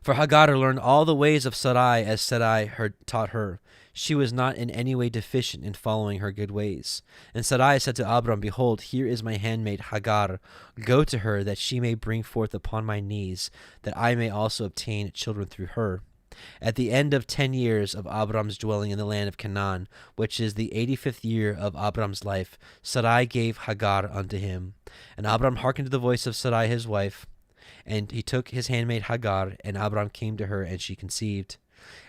For Hagar learned all the ways of Sarai as Sarai taught her. She was not in any way deficient in following her good ways. And Sarai said to Abram, Behold, here is my handmaid Hagar. Go to her, that she may bring forth upon my knees, that I may also obtain children through her. At the end of 10 years of Abram's dwelling in the land of Canaan, which is the 85th year of Abram's life, Sarai gave Hagar unto him. And Abram hearkened to the voice of Sarai his wife, and he took his handmaid Hagar, and Abram came to her, and she conceived.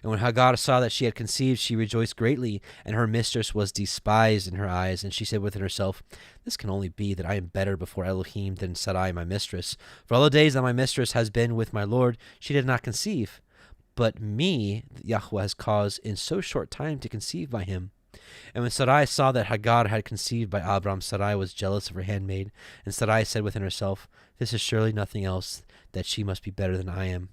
And when Hagar saw that she had conceived, she rejoiced greatly, and her mistress was despised in her eyes. And she said within herself, this can only be that I am better before Elohim than Sarai my mistress. For all the days that my mistress has been with my Lord, she did not conceive. But me, Yahuah has caused in so short time to conceive by him. And when Sarai saw that Hagar had conceived by Abram, Sarai was jealous of her handmaid. And Sarai said within herself, this is surely nothing else, that she must be better than I am.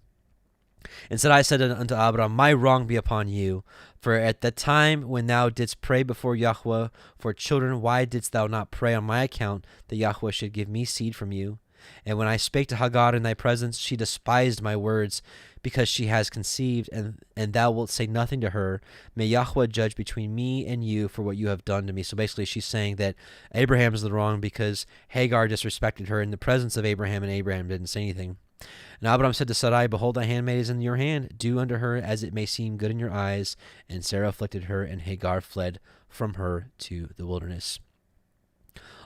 And Sarai said unto Abram, my wrong be upon you. For at the time when thou didst pray before Yahuah for children, why didst thou not pray on my account, that Yahuah should give me seed from you? And when I spake to Hagar in thy presence, she despised my words, because she has conceived, and thou wilt say nothing to her. May Yahuah judge between me and you for what you have done to me. So basically she's saying that Abraham is the wrong because Hagar disrespected her in the presence of Abraham, and Abraham didn't say anything. And Abraham said to Sarai, behold, thy handmaid is in your hand. Do unto her as it may seem good in your eyes. And Sarah afflicted her, and Hagar fled from her to the wilderness.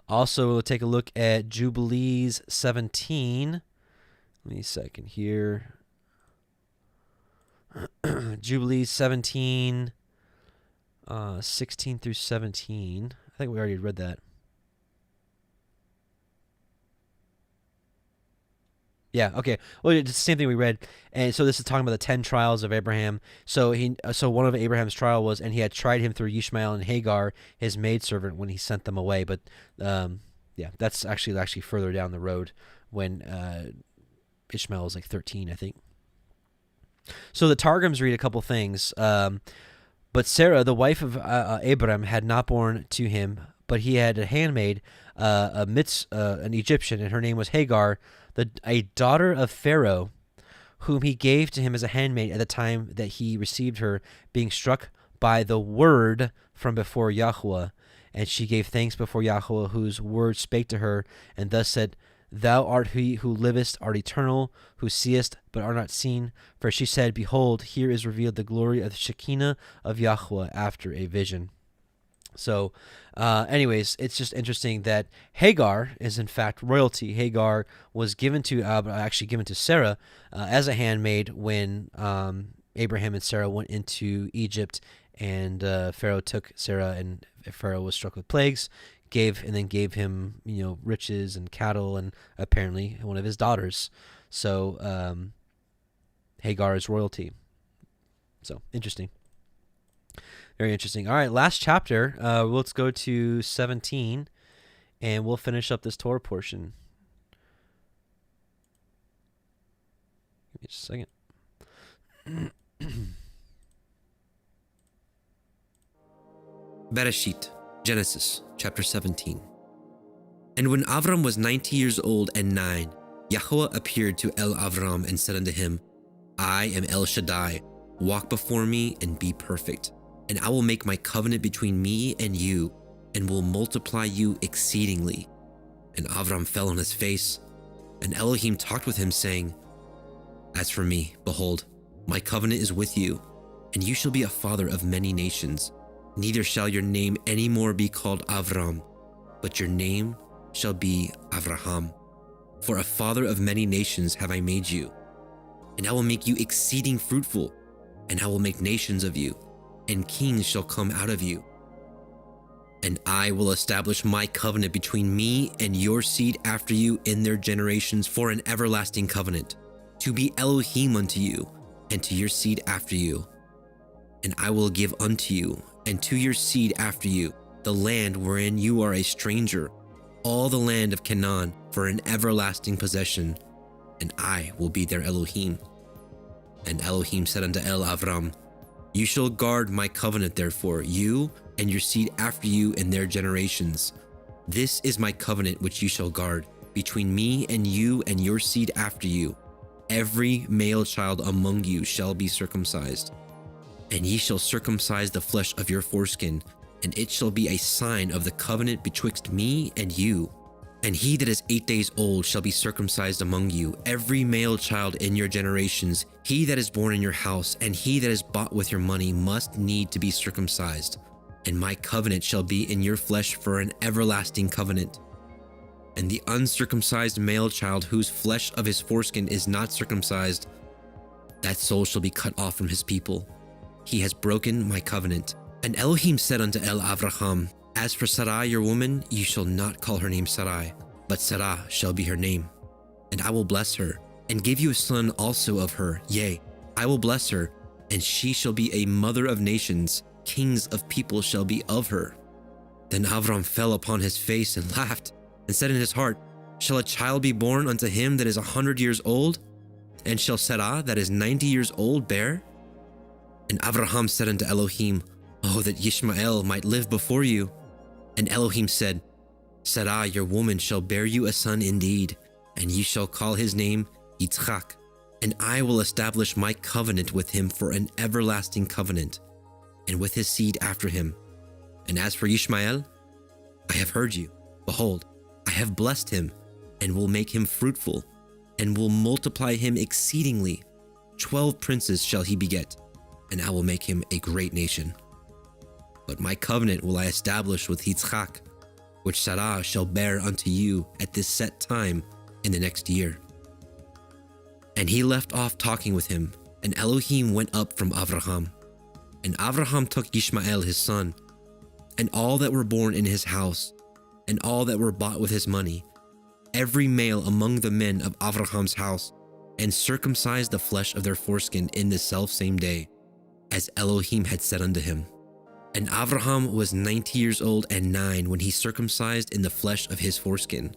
Also, we'll take a look at Jubilees 17. Give me a second here. Jubilees 17, 16 through 17. I think we already read that. Yeah, okay. Well, it's the same thing we read. And so this is talking about the 10 trials of Abraham. So one of Abraham's trial was, and he had tried him through Ishmael and Hagar, his maidservant, when he sent them away. But yeah, that's actually further down the road when Ishmael was like 13, I think. So the Targums read a couple things. But Sarah, the wife of Abraham, had not borne to him, but he had a handmaid, an Egyptian, and her name was Hagar, a daughter of Pharaoh, whom he gave to him as a handmaid at the time that he received her, being struck by the word from before Yahuah. And she gave thanks before Yahuah, whose word spake to her, and thus said, thou art he who livest, art eternal, who seest, but art not seen. For she said, behold, here is revealed the glory of the Shekinah of Yahuah after a vision. So, anyways, it's just interesting that Hagar is in fact royalty. Hagar was given to Sarah as a handmaid when Abraham and Sarah went into Egypt, and Pharaoh took Sarah, and Pharaoh was struck with plagues. Gave him, riches and cattle, and apparently one of his daughters. So Hagar is royalty. So interesting, very interesting. All right, last chapter. Let's go to 17, and we'll finish up this Torah portion. Give me just a second. Bereshit, Genesis, chapter 17. And when Avram was 90 years old and 9, Yahuah appeared to Avram and said unto him, I am El Shaddai, walk before me and be perfect, and I will make my covenant between me and you, and will multiply you exceedingly. And Avram fell on his face, and Elohim talked with him, saying, As for me, behold, my covenant is with you, and you shall be a father of many nations. Neither shall your name any more be called Avram, but your name shall be Abraham. For a father of many nations have I made you. And I will make you exceeding fruitful, and I will make nations of you, and kings shall come out of you. And I will establish my covenant between me and your seed after you in their generations for an everlasting covenant, to be Elohim unto you, and to your seed after you. And I will give unto you, and to your seed after you, the land wherein you are a stranger, all the land of Canaan, for an everlasting possession, and I will be their Elohim. And Elohim said unto Avram, You shall guard my covenant therefore, you and your seed after you in their generations. This is my covenant which you shall guard, between me and you and your seed after you. Every male child among you shall be circumcised. And ye shall circumcise the flesh of your foreskin, and it shall be a sign of the covenant betwixt me and you. And he that is 8 days old shall be circumcised among you, every male child in your generations. He that is born in your house, and he that is bought with your money must need to be circumcised. And my covenant shall be in your flesh for an everlasting covenant. And the uncircumcised male child whose flesh of his foreskin is not circumcised, that soul shall be cut off from his people. He has broken my covenant. And Elohim said unto Abraham, As for Sarai your woman, you shall not call her name Sarai, but Sarah shall be her name. And I will bless her, and give you a son also of her. Yea, I will bless her, and she shall be a mother of nations. Kings of people shall be of her. Then Avram fell upon his face and laughed, and said in his heart, Shall a child be born unto him that is 100 years old? And shall Sarah that is 90 years old bear? And Abraham said unto Elohim, Oh, that Ishmael might live before you. And Elohim said, Sarah your woman shall bear you a son indeed, and ye shall call his name Yitzchak. And I will establish my covenant with him for an everlasting covenant, and with his seed after him. And as for Ishmael, I have heard you. Behold, I have blessed him, and will make him fruitful, and will multiply him exceedingly. 12 princes shall he beget, and I will make him a great nation. But my covenant will I establish with Yitzchak, which Sarah shall bear unto you at this set time in the next year. And he left off talking with him, and Elohim went up from Abraham. And Abraham took Ishmael his son, and all that were born in his house, and all that were bought with his money, every male among the men of Abraham's house, and circumcised the flesh of their foreskin in the selfsame day, as Elohim had said unto him. And Abraham was 90 years old and 9 when he circumcised in the flesh of his foreskin.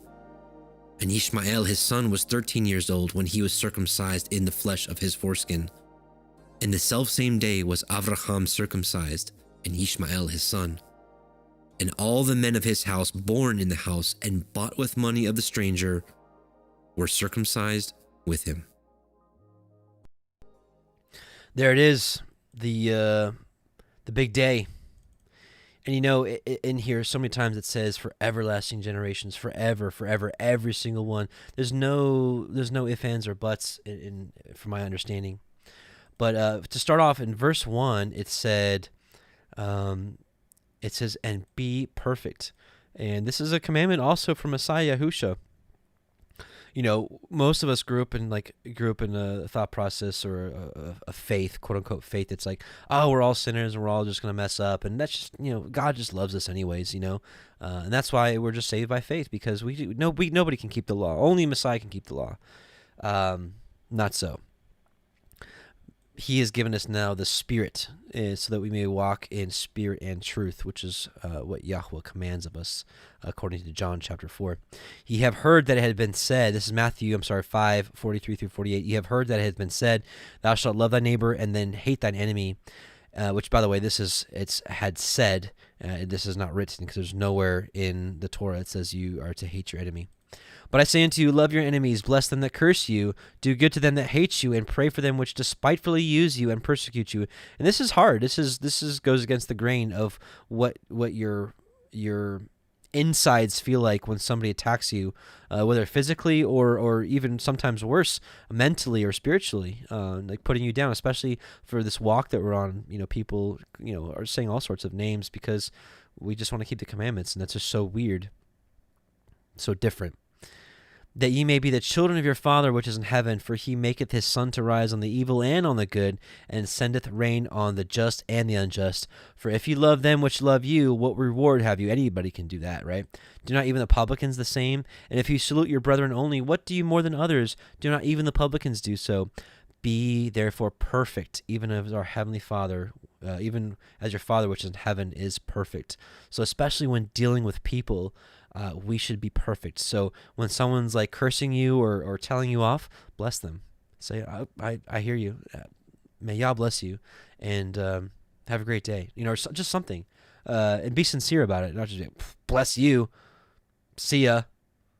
And Ishmael his son was 13 years old when he was circumcised in the flesh of his foreskin. In the selfsame day was Abraham circumcised, and Ishmael his son. And all the men of his house born in the house and bought with money of the stranger were circumcised with him. There it is, the big day. And you know, in here, so many times it says for everlasting generations, forever, forever, every single one. There's no ifs, ands, or buts from my understanding. But to start off in verse 1, it says, and be perfect. And this is a commandment also from Messiah Yahusha. You know, most of us grew up in a thought process or a faith, quote unquote faith. It's like, oh, we're all sinners and we're all just going to mess up. And that's just, you know, God just loves us anyways, you know. And that's why we're just saved by faith, because nobody can keep the law. Only Messiah can keep the law. Not so. He has given us now the Spirit so that we may walk in spirit and truth, which is what Yahweh commands of us, according to John chapter 4. Ye have heard that it had been said, this is Matthew, 5:43-48. Ye have heard that it has been said, thou shalt love thy neighbor and then hate thine enemy, which, by the way, it's had said. This is not written, because there's nowhere in the Torah it says you are to hate your enemy. But I say unto you, love your enemies, bless them that curse you, do good to them that hate you, and pray for them which despitefully use you and persecute you. And this is hard. This goes against the grain of what your insides feel like when somebody attacks you, whether physically or even sometimes worse, mentally or spiritually, like putting you down. Especially for this walk that we're on, you know, people, you know, are saying all sorts of names because we just want to keep the commandments, and that's just so weird, so different. That ye may be the children of your Father which is in heaven, for he maketh his sun to rise on the evil and on the good, and sendeth rain on the just and the unjust. For if ye love them which love you, what reward have you? Anybody can do that, right? Do not even the publicans the same? And if you salute your brethren only, what do you more than others? Do not even the publicans do so? Be therefore perfect, even as our heavenly Father, even as your Father which is in heaven is perfect. So especially when dealing with people, we should be perfect. So when someone's like cursing you or telling you off, bless them. Say, I hear you. May Yah bless you, and have a great day. You know, or just something, and be sincere about it. Not just bless you, see ya.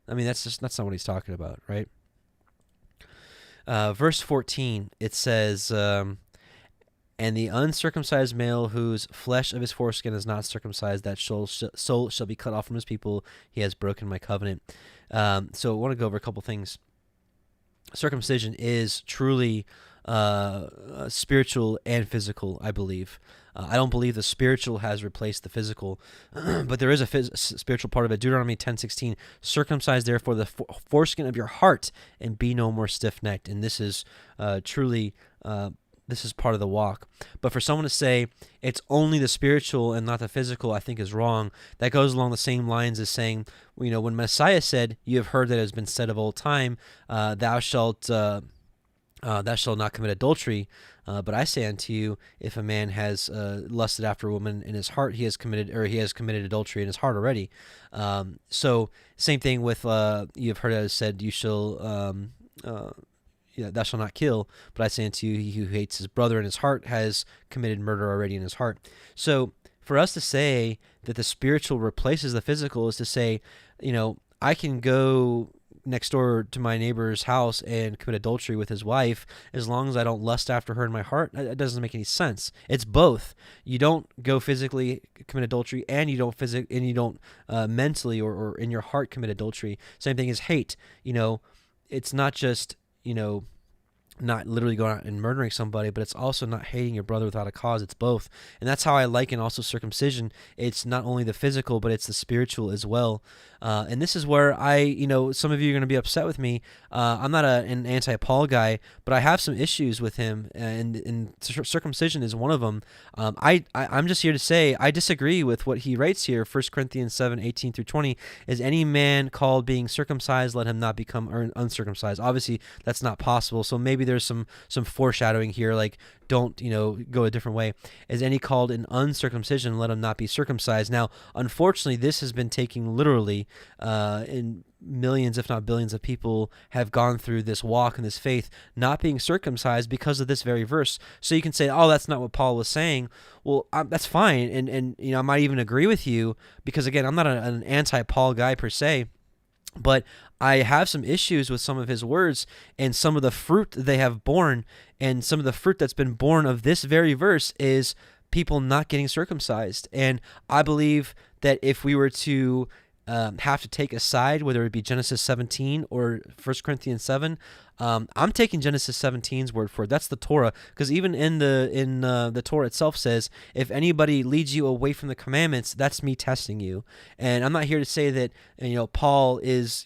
I mean, that's not what he's talking about, right? Verse 14, it says, and the uncircumcised male whose flesh of his foreskin is not circumcised, that soul shall be cut off from his people. He has broken my covenant. So I want to go over a couple things. Circumcision is truly spiritual and physical, I believe. I don't believe the spiritual has replaced the physical, but there is a spiritual part of it. Deuteronomy 10:16, circumcise therefore the foreskin of your heart and be no more stiff-necked. And this is truly This is part of the walk. But for someone to say it's only the spiritual and not the physical, I think is wrong. That goes along the same lines as saying, when Messiah said, "You have heard that it has been said of old time, thou shalt not commit adultery. But I say unto you, if a man has lusted after a woman in his heart, he has committed adultery in his heart already." So same thing with you have heard that it is said, "You shall." Thou shalt not kill, but I say unto you, he who hates his brother in his heart has committed murder already in his heart. So for us to say that the spiritual replaces the physical is to say, I can go next door to my neighbor's house and commit adultery with his wife as long as I don't lust after her in my heart. It doesn't make any sense. It's both. You don't go physically commit adultery, and you don't mentally or in your heart commit adultery. Same thing as hate. It's not just not literally going out and murdering somebody, but it's also not hating your brother without a cause. It's both. And that's how I liken also circumcision. It's not only the physical, but it's the spiritual as well. And this is where some of you are going to be upset with me. I'm not an anti-Paul guy, but I have some issues with him, and circumcision is one of them. I'm just here to say I disagree with what he writes here. 1 Corinthians 7:18-20 is any man called being circumcised, let him not become uncircumcised. Obviously, that's not possible. So maybe there's some foreshadowing here, like don't go a different way. Is any called in uncircumcision, let him not be circumcised. Now, unfortunately, this has been taken literally, in millions, if not billions, of people have gone through this walk and this faith not being circumcised because of this very verse. So you can say, oh, that's not what Paul was saying. Well, that's fine, and I might even agree with you because again, I'm not an anti-Paul guy per se. But I have some issues with some of his words and some of the fruit they have borne, and some of the fruit that's been born of this very verse is people not getting circumcised. And I believe that if we were to have to take a side, whether it be Genesis 17 or 1 Corinthians 7, I'm taking Genesis 17's word for it. That's the Torah, because even in the Torah itself says, if anybody leads you away from the commandments, that's me testing you. And I'm not here to say that Paul is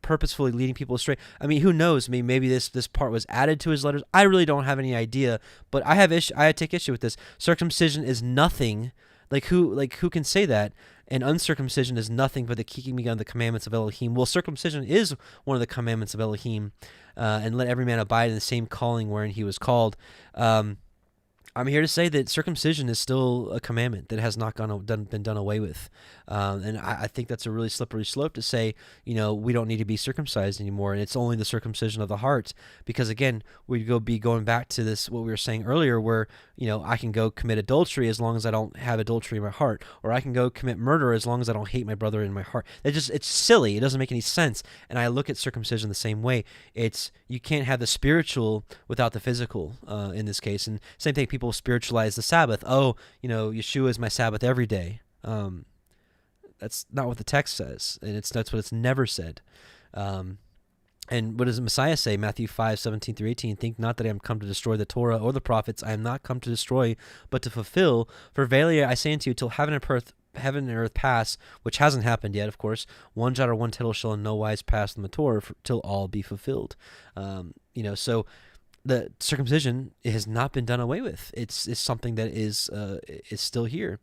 purposefully leading people astray. I mean, who knows? I mean, maybe this part was added to his letters. I really don't have any idea. But I take issue with this. Circumcision is nothing. Who can say that? And uncircumcision is nothing but the keeping of the commandments of Elohim. Well, circumcision is one of the commandments of Elohim, and let every man abide in the same calling wherein he was called. I'm here to say that circumcision is still a commandment that has not been done away with. And I think that's a really slippery slope to say, we don't need to be circumcised anymore, and it's only the circumcision of the heart. Because again, we'd be going back to this, what we were saying earlier, where, I can go commit adultery as long as I don't have adultery in my heart, or I can go commit murder as long as I don't hate my brother in my heart. It's silly. It doesn't make any sense. And I look at circumcision the same way. You can't have the spiritual without the physical, in this case. And same thing, people spiritualize the Sabbath. Oh, Yeshua is my Sabbath every day. That's not what the text says, and that's what it's never said. And what does the Messiah say? Matthew 5:17-18. Think not that I am come to destroy the Torah or the prophets. I am not come to destroy, but to fulfill. For verily I say unto you, till heaven and earth pass, which hasn't happened yet, of course, one jot or one tittle shall in no wise pass from the Torah till all be fulfilled. So the circumcision has not been done away with. It's something that is still here.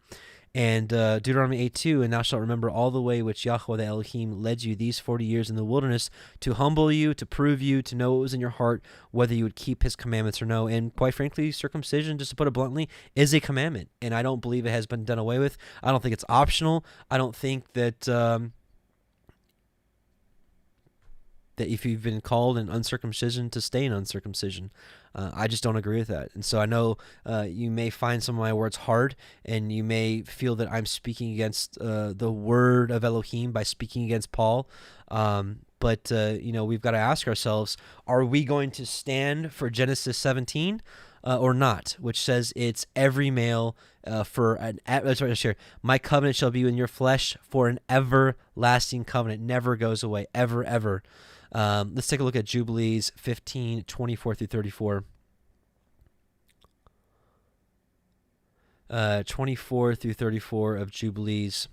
And Deuteronomy 8:2, and thou shalt remember all the way which Yahuah the Elohim led you these 40 years in the wilderness, to humble you, to prove you, to know what was in your heart, whether you would keep his commandments or no. And quite frankly, circumcision, just to put it bluntly, is a commandment. And I don't believe it has been done away with. I don't think it's optional. I don't think that that if you've been called in uncircumcision, to stay in uncircumcision. I just don't agree with that. And so I know you may find some of my words hard, and you may feel that I'm speaking against the word of Elohim by speaking against Paul. But we've got to ask ourselves, are we going to stand for Genesis 17 or not, which says it's every male my covenant shall be in your flesh for an everlasting covenant. Never goes away, ever, ever. Let's take a look at Jubilees 15:24-34. 24-34 of Jubilees.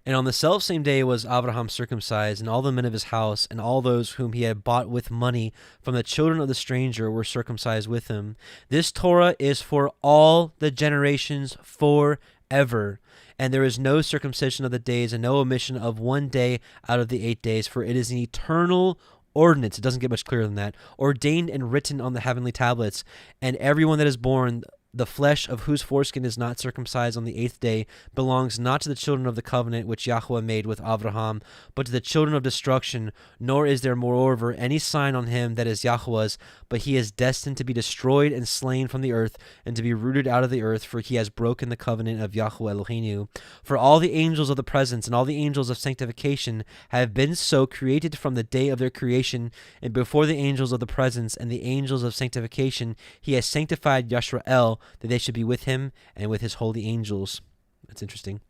And on the selfsame day was Abraham circumcised, and all the men of his house, and all those whom he had bought with money from the children of the stranger were circumcised with him. This Torah is for all the generations forever. And there is no circumcision of the days, and no omission of one day out of the 8 days, for it is an eternal ordinance. It doesn't get much clearer than that. Ordained and written on the heavenly tablets. And everyone that is born, the flesh of whose foreskin is not circumcised on the 8th day, belongs not to the children of the covenant which Yahuah made with Abraham, but to the children of destruction. Nor is there moreover any sign on him that is Yahuah's, but he is destined to be destroyed and slain from the earth, and to be rooted out of the earth, for he has broken the covenant of Yahuah Elohiym. For all the angels of the presence and all the angels of sanctification have been so created from the day of their creation, and before the angels of the presence and the angels of sanctification he has sanctified Yisrael, that they should be with him and with his holy angels. That's interesting.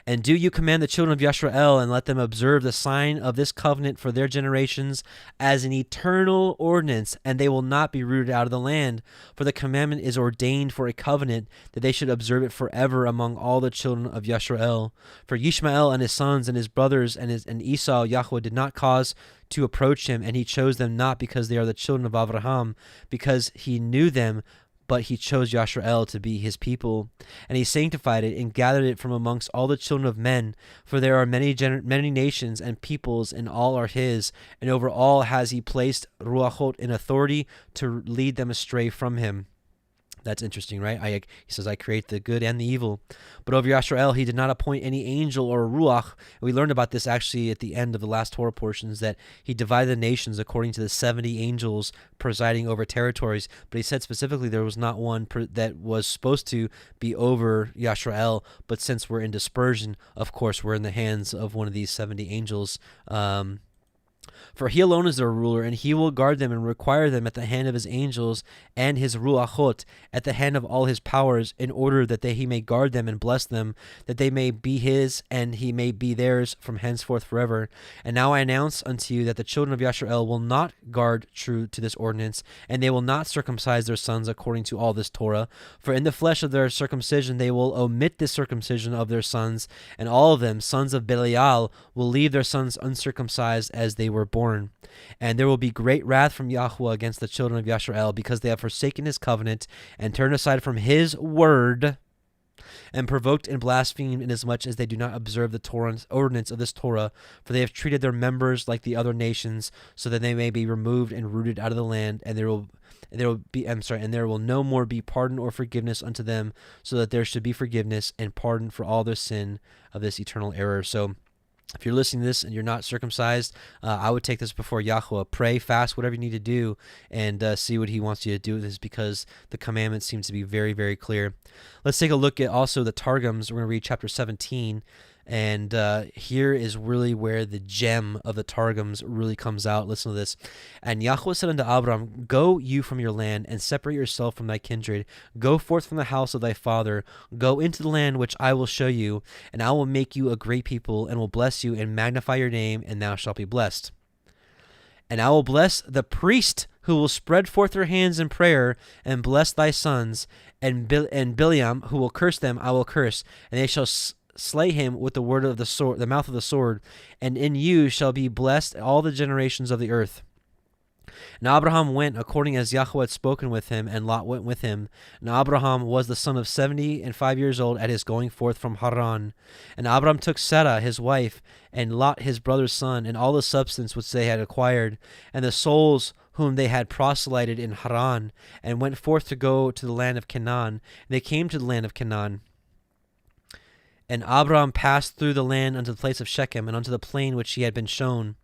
And do you command the children of Yisrael, and let them observe the sign of this covenant for their generations as an eternal ordinance, and they will not be rooted out of the land. For the commandment is ordained for a covenant, that they should observe it forever among all the children of Yisrael. For Yishmael and his sons and his brothers and Esau, Yahuah did not cause to approach him, and he chose them not because they are the children of Abraham, because he knew them, but he chose Yisrael to be his people, and he sanctified it and gathered it from amongst all the children of men. For there are many nations and peoples, and all are his, and over all has he placed ruachot in authority to lead them astray from him. That's interesting, right? He says, I create the good and the evil. But over Yisrael, he did not appoint any angel or ruach. We learned about this actually at the end of the last Torah portions, that he divided the nations according to the 70 angels presiding over territories. But he said specifically there was not one that was supposed to be over Yisrael. But since we're in dispersion, of course, we're in the hands of one of these 70 angels. For he alone is their ruler, and he will guard them and require them at the hand of his angels and his ruachot, at the hand of all his powers, in order that he may guard them and bless them, that they may be his and he may be theirs from henceforth forever. And now I announce unto you that the children of Yisrael will not guard true to this ordinance, and they will not circumcise their sons according to all this Torah. For in the flesh of their circumcision they will omit the circumcision of their sons, and all of them, sons of Belial, will leave their sons uncircumcised as they were born. And there will be great wrath from Yahuah against the children of Yisrael, because they have forsaken his covenant and turned aside from his word, and provoked and blasphemed, inasmuch as they do not observe the ordinance of this Torah. For they have treated their members like the other nations, so that they may be removed and rooted out of the land, and there will no more be pardon or forgiveness unto them, so that there should be forgiveness and pardon for all their sin of this eternal error. So if you're listening to this and you're not circumcised, I would take this before Yahuah. Pray, fast, whatever you need to do, and see what he wants you to do with this, because the commandment seems to be very, very clear. Let's take a look at also the Targums. We're going to read chapter 17. And here is really where the gem of the Targums really comes out. Listen to this. And Yahuah said unto Abram, Go you from your land, and separate yourself from thy kindred. Go forth from the house of thy father. Go into the land which I will show you, and I will make you a great people, and will bless you, and magnify your name, and thou shalt be blessed. And I will bless the priest who will spread forth their hands in prayer, and bless thy sons. And Biliam, who will curse them, I will curse, and they shall slay him with the word of the sword, the mouth of the sword, and in you shall be blessed all the generations of the earth. And Abraham went according as Yahuah had spoken with him, and Lot went with him. And Abraham was the son of 75 years old at his going forth from Haran. And Abraham took Sarah his wife, and Lot his brother's son, and all the substance which they had acquired, and the souls whom they had proselyted in Haran, and went forth to go to the land of Canaan. And they came to the land of Canaan. And Abraham passed through the land unto the place of Shechem, and unto the plain which he had been shown.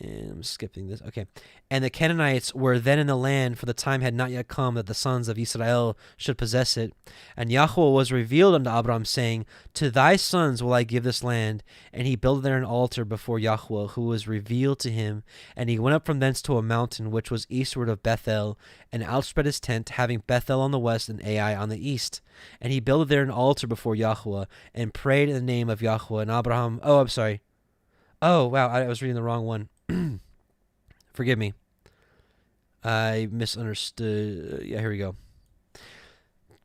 And I'm skipping this. Okay. And the Canaanites were then in the land, for the time had not yet come that the sons of Israel should possess it. And Yahuah was revealed unto Abraham, saying, To thy sons will I give this land. And he built there an altar before Yahuah, who was revealed to him. And he went up from thence to a mountain which was eastward of Bethel, and outspread his tent, having Bethel on the west and Ai on the east. And he built there an altar before Yahuah, and prayed in the name of Yahuah. And Abraham, Oh, wow, I was reading the wrong one. Forgive me. I misunderstood. Yeah, here we go.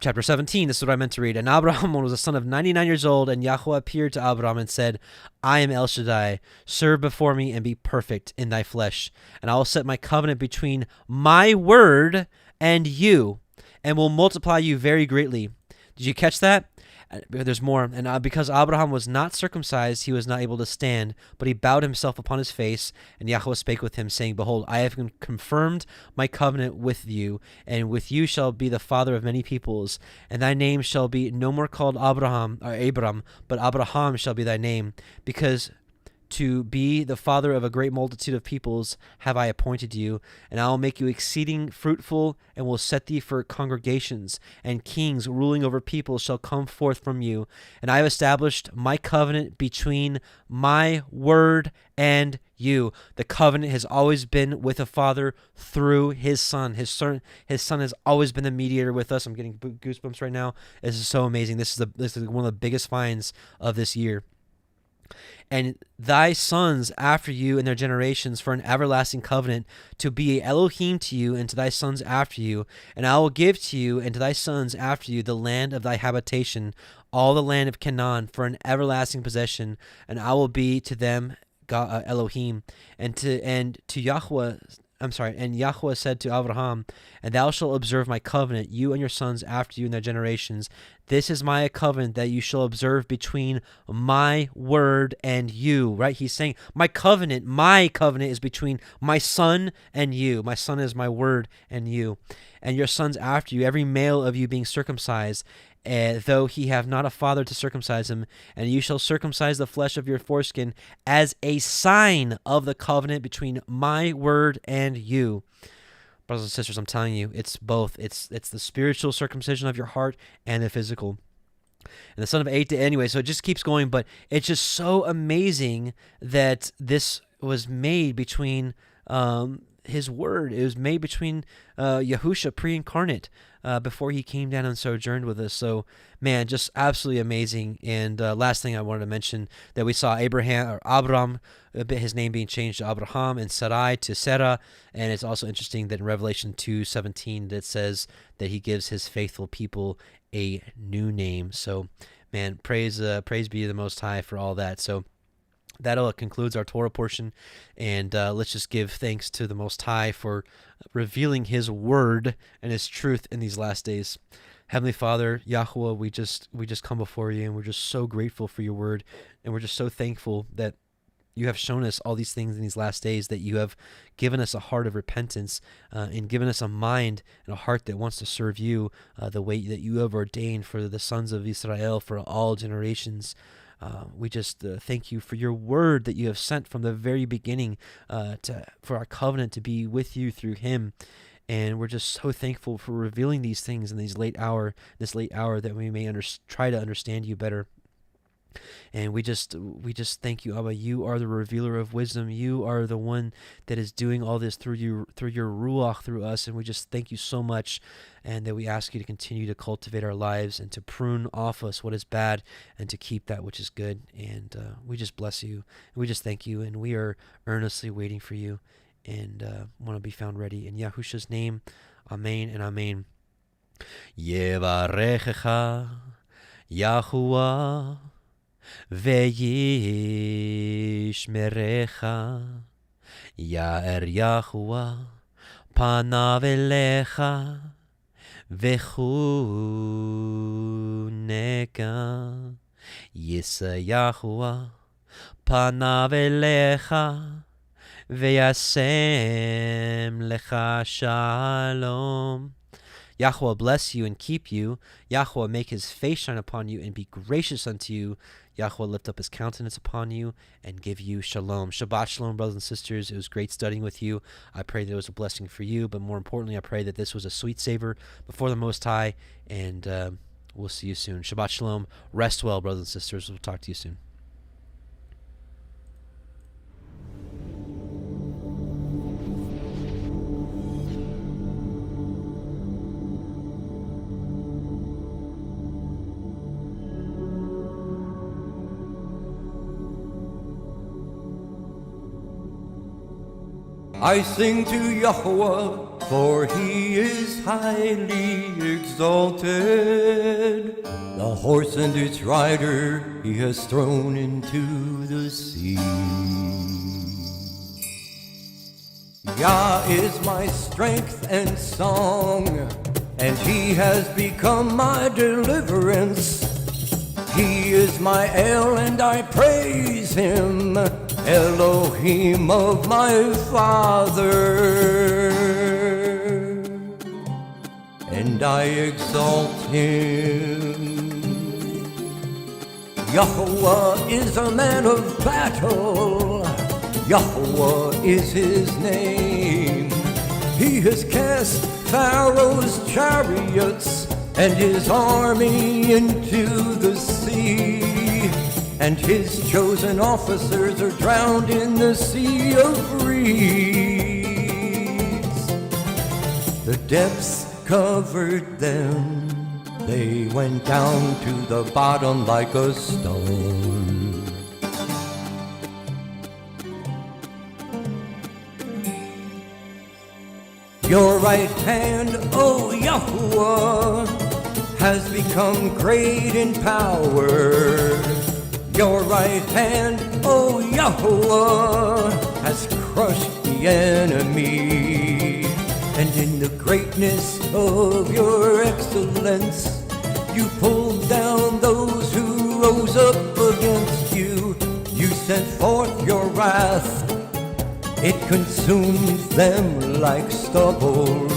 Chapter 17, this is what I meant to read. And Abraham was a son of 99 years old, and Yahuah appeared to Abraham and said, I am El Shaddai. Serve before me and be perfect in thy flesh. And I will set my covenant between my word and you, and will multiply you very greatly. Did you catch that? There's more. And because Abraham was not circumcised, he was not able to stand, but he bowed himself upon his face, and Yahuah spake with him, saying, Behold, I have confirmed my covenant with you, and with you shall be the father of many peoples, and thy name shall be no more called Abram, but Abraham shall be thy name, because to be the father of a great multitude of peoples have I appointed you, and I will make you exceeding fruitful, and will set thee for congregations, and kings ruling over peoples shall come forth from you. And I have established my covenant between my word and you. The covenant has always been with the Father through his Son. His Son has always been the mediator with us. I'm getting goosebumps right now. This is so amazing. This is one of the biggest finds of this year. And thy sons after you and their generations for an everlasting covenant, to be Elohim to you and to thy sons after you. And I will give to you and to thy sons after you the land of thy habitation, all the land of Canaan, for an everlasting possession. And I will be to them God, Elohim, and to Yahuah. And Yahuah said to Abraham, and thou shalt observe my covenant, you and your sons after you and their generations. This is my covenant that you shall observe between my word and you. Right? He's saying, my covenant is between my son and you. My son is my word and you. And your sons after you, every male of you being circumcised, though he have not a father to circumcise him, and you shall circumcise the flesh of your foreskin as a sign of the covenant between my word and you. Brothers and sisters, I'm telling you, it's both. It's the spiritual circumcision of your heart and the physical. And the son of Eredj, anyway, so it just keeps going, but it's just so amazing that this was made between his word. It was made between Yahusha pre-incarnate before he came down and sojourned with us. So, man, just absolutely amazing. And last thing I wanted to mention, that we saw Abram, his name being changed to Abraham, and Sarai to Sarah. And it's also interesting that in Revelation 2:17 that says that he gives his faithful people a new name. So, man, praise be the Most High for all that. So that concludes our Torah portion, and let's just give thanks to the Most High for revealing his word and his truth in these last days. Heavenly Father, Yahuah, we just come before you, and we're just so grateful for your word, and we're just so thankful that you have shown us all these things in these last days, that you have given us a heart of repentance and given us a mind and a heart that wants to serve you the way that you have ordained for the sons of Israel for all generations. We just thank you for your word that you have sent from the very beginning for our covenant to be with you through him. And we're just so thankful for revealing these things in this late hour, that we may try to understand you better. And we just thank you, Abba. You are the revealer of wisdom. You are the one that is doing all this through your Ruach through us. And we just thank you so much, and that we ask you to continue to cultivate our lives and to prune off us what is bad and to keep that which is good. And we just bless you, and we just thank you, and we are earnestly waiting for you, and want to be found ready. In Yahusha's name, amen and amen. Yevarechecha Yahuah Ve'yishmerecha Ya'er Yahuah Panav Elecha Vechuneka Yisa Yahuah Panav Elecha Ve'yasem Lecha Shalom. Yahuah bless you and keep you. Yahuah make his face shine upon you and be gracious unto you. Yahuah lift up his countenance upon you and give you shalom. Shabbat shalom, brothers and sisters. It was great studying with you. I pray that it was a blessing for you, but more importantly, I pray that this was a sweet savor before the Most High, and we'll see you soon. Shabbat shalom. Rest well, brothers and sisters. We'll talk to you soon. I sing to Yahuah for he is highly exalted. The horse and its rider he has thrown into the sea. Yah is my strength and song, and he has become my deliverance. He is my El, and I praise him, Elohim of my father, and I exalt him. Yahuah is a man of battle, Yahuah is his name. He has cast Pharaoh's chariots and his army into the sea, and his chosen officers are drowned in the sea of reeds. The depths covered them, they went down to the bottom like a stone. Your right hand, O Yahuah, has become great in power. Your right hand, O Yahuah, has crushed the enemy. And in the greatness of your excellence, you pulled down those who rose up against you. You sent forth your wrath, it consumed them like stubble.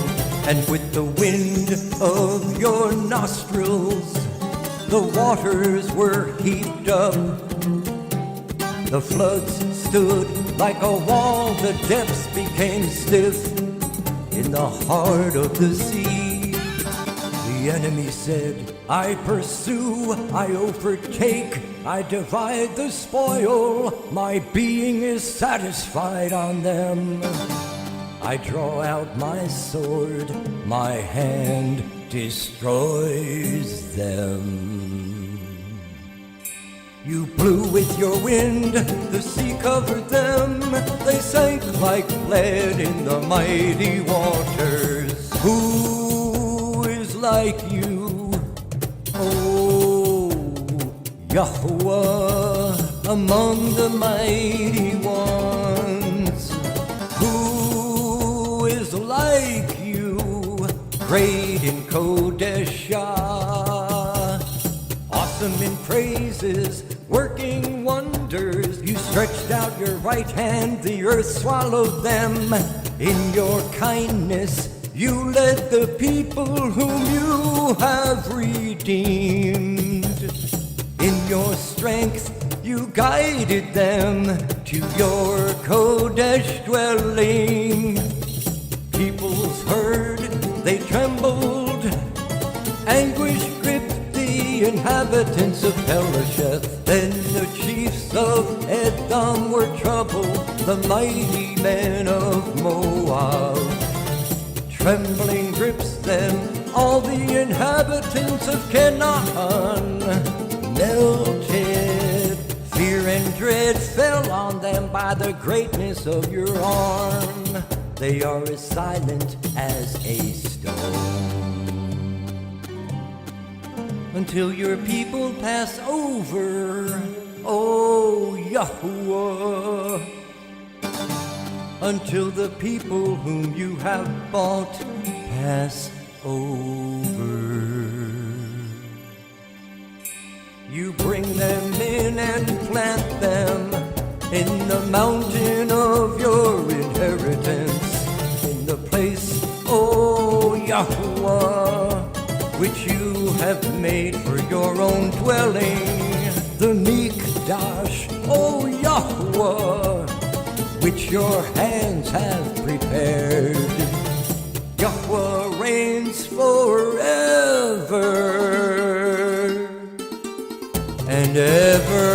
And with the wind of your nostrils, the waters were heaped up. The floods stood like a wall, the depths became stiff in the heart of the sea. The enemy said, I pursue, I overtake, I divide the spoil, my being is satisfied on them. I draw out my sword, my hand destroys them. You blew with your wind, the sea covered them, they sank like lead in the mighty waters. Who is like you, O Yahuah, among the mighty ones? Who is like you, great in Kodeshah, awesome in praises, working wonders? You stretched out your right hand, the earth swallowed them. In your kindness, you led the people whom you have redeemed. In your strength, you guided them to your Kodesh dwelling. Peoples heard, they trembled, anguish gripped the inhabitants of Pelasheth. Then the chiefs of Edom were troubled, the mighty men of Moab. Trembling grips them, all the inhabitants of Canaan melted. Fear and dread fell on them by the greatness of your arm. They are as silent as a stone. Until your people pass over, O Yahuah. Until the people whom you have bought pass over. You bring them in and plant them in the mountain of your inheritance, in the place, O Yahuah, which you have made for your own dwelling, the Mikdash, O Yahuah, which your hands have prepared. Yahuah reigns forever and ever.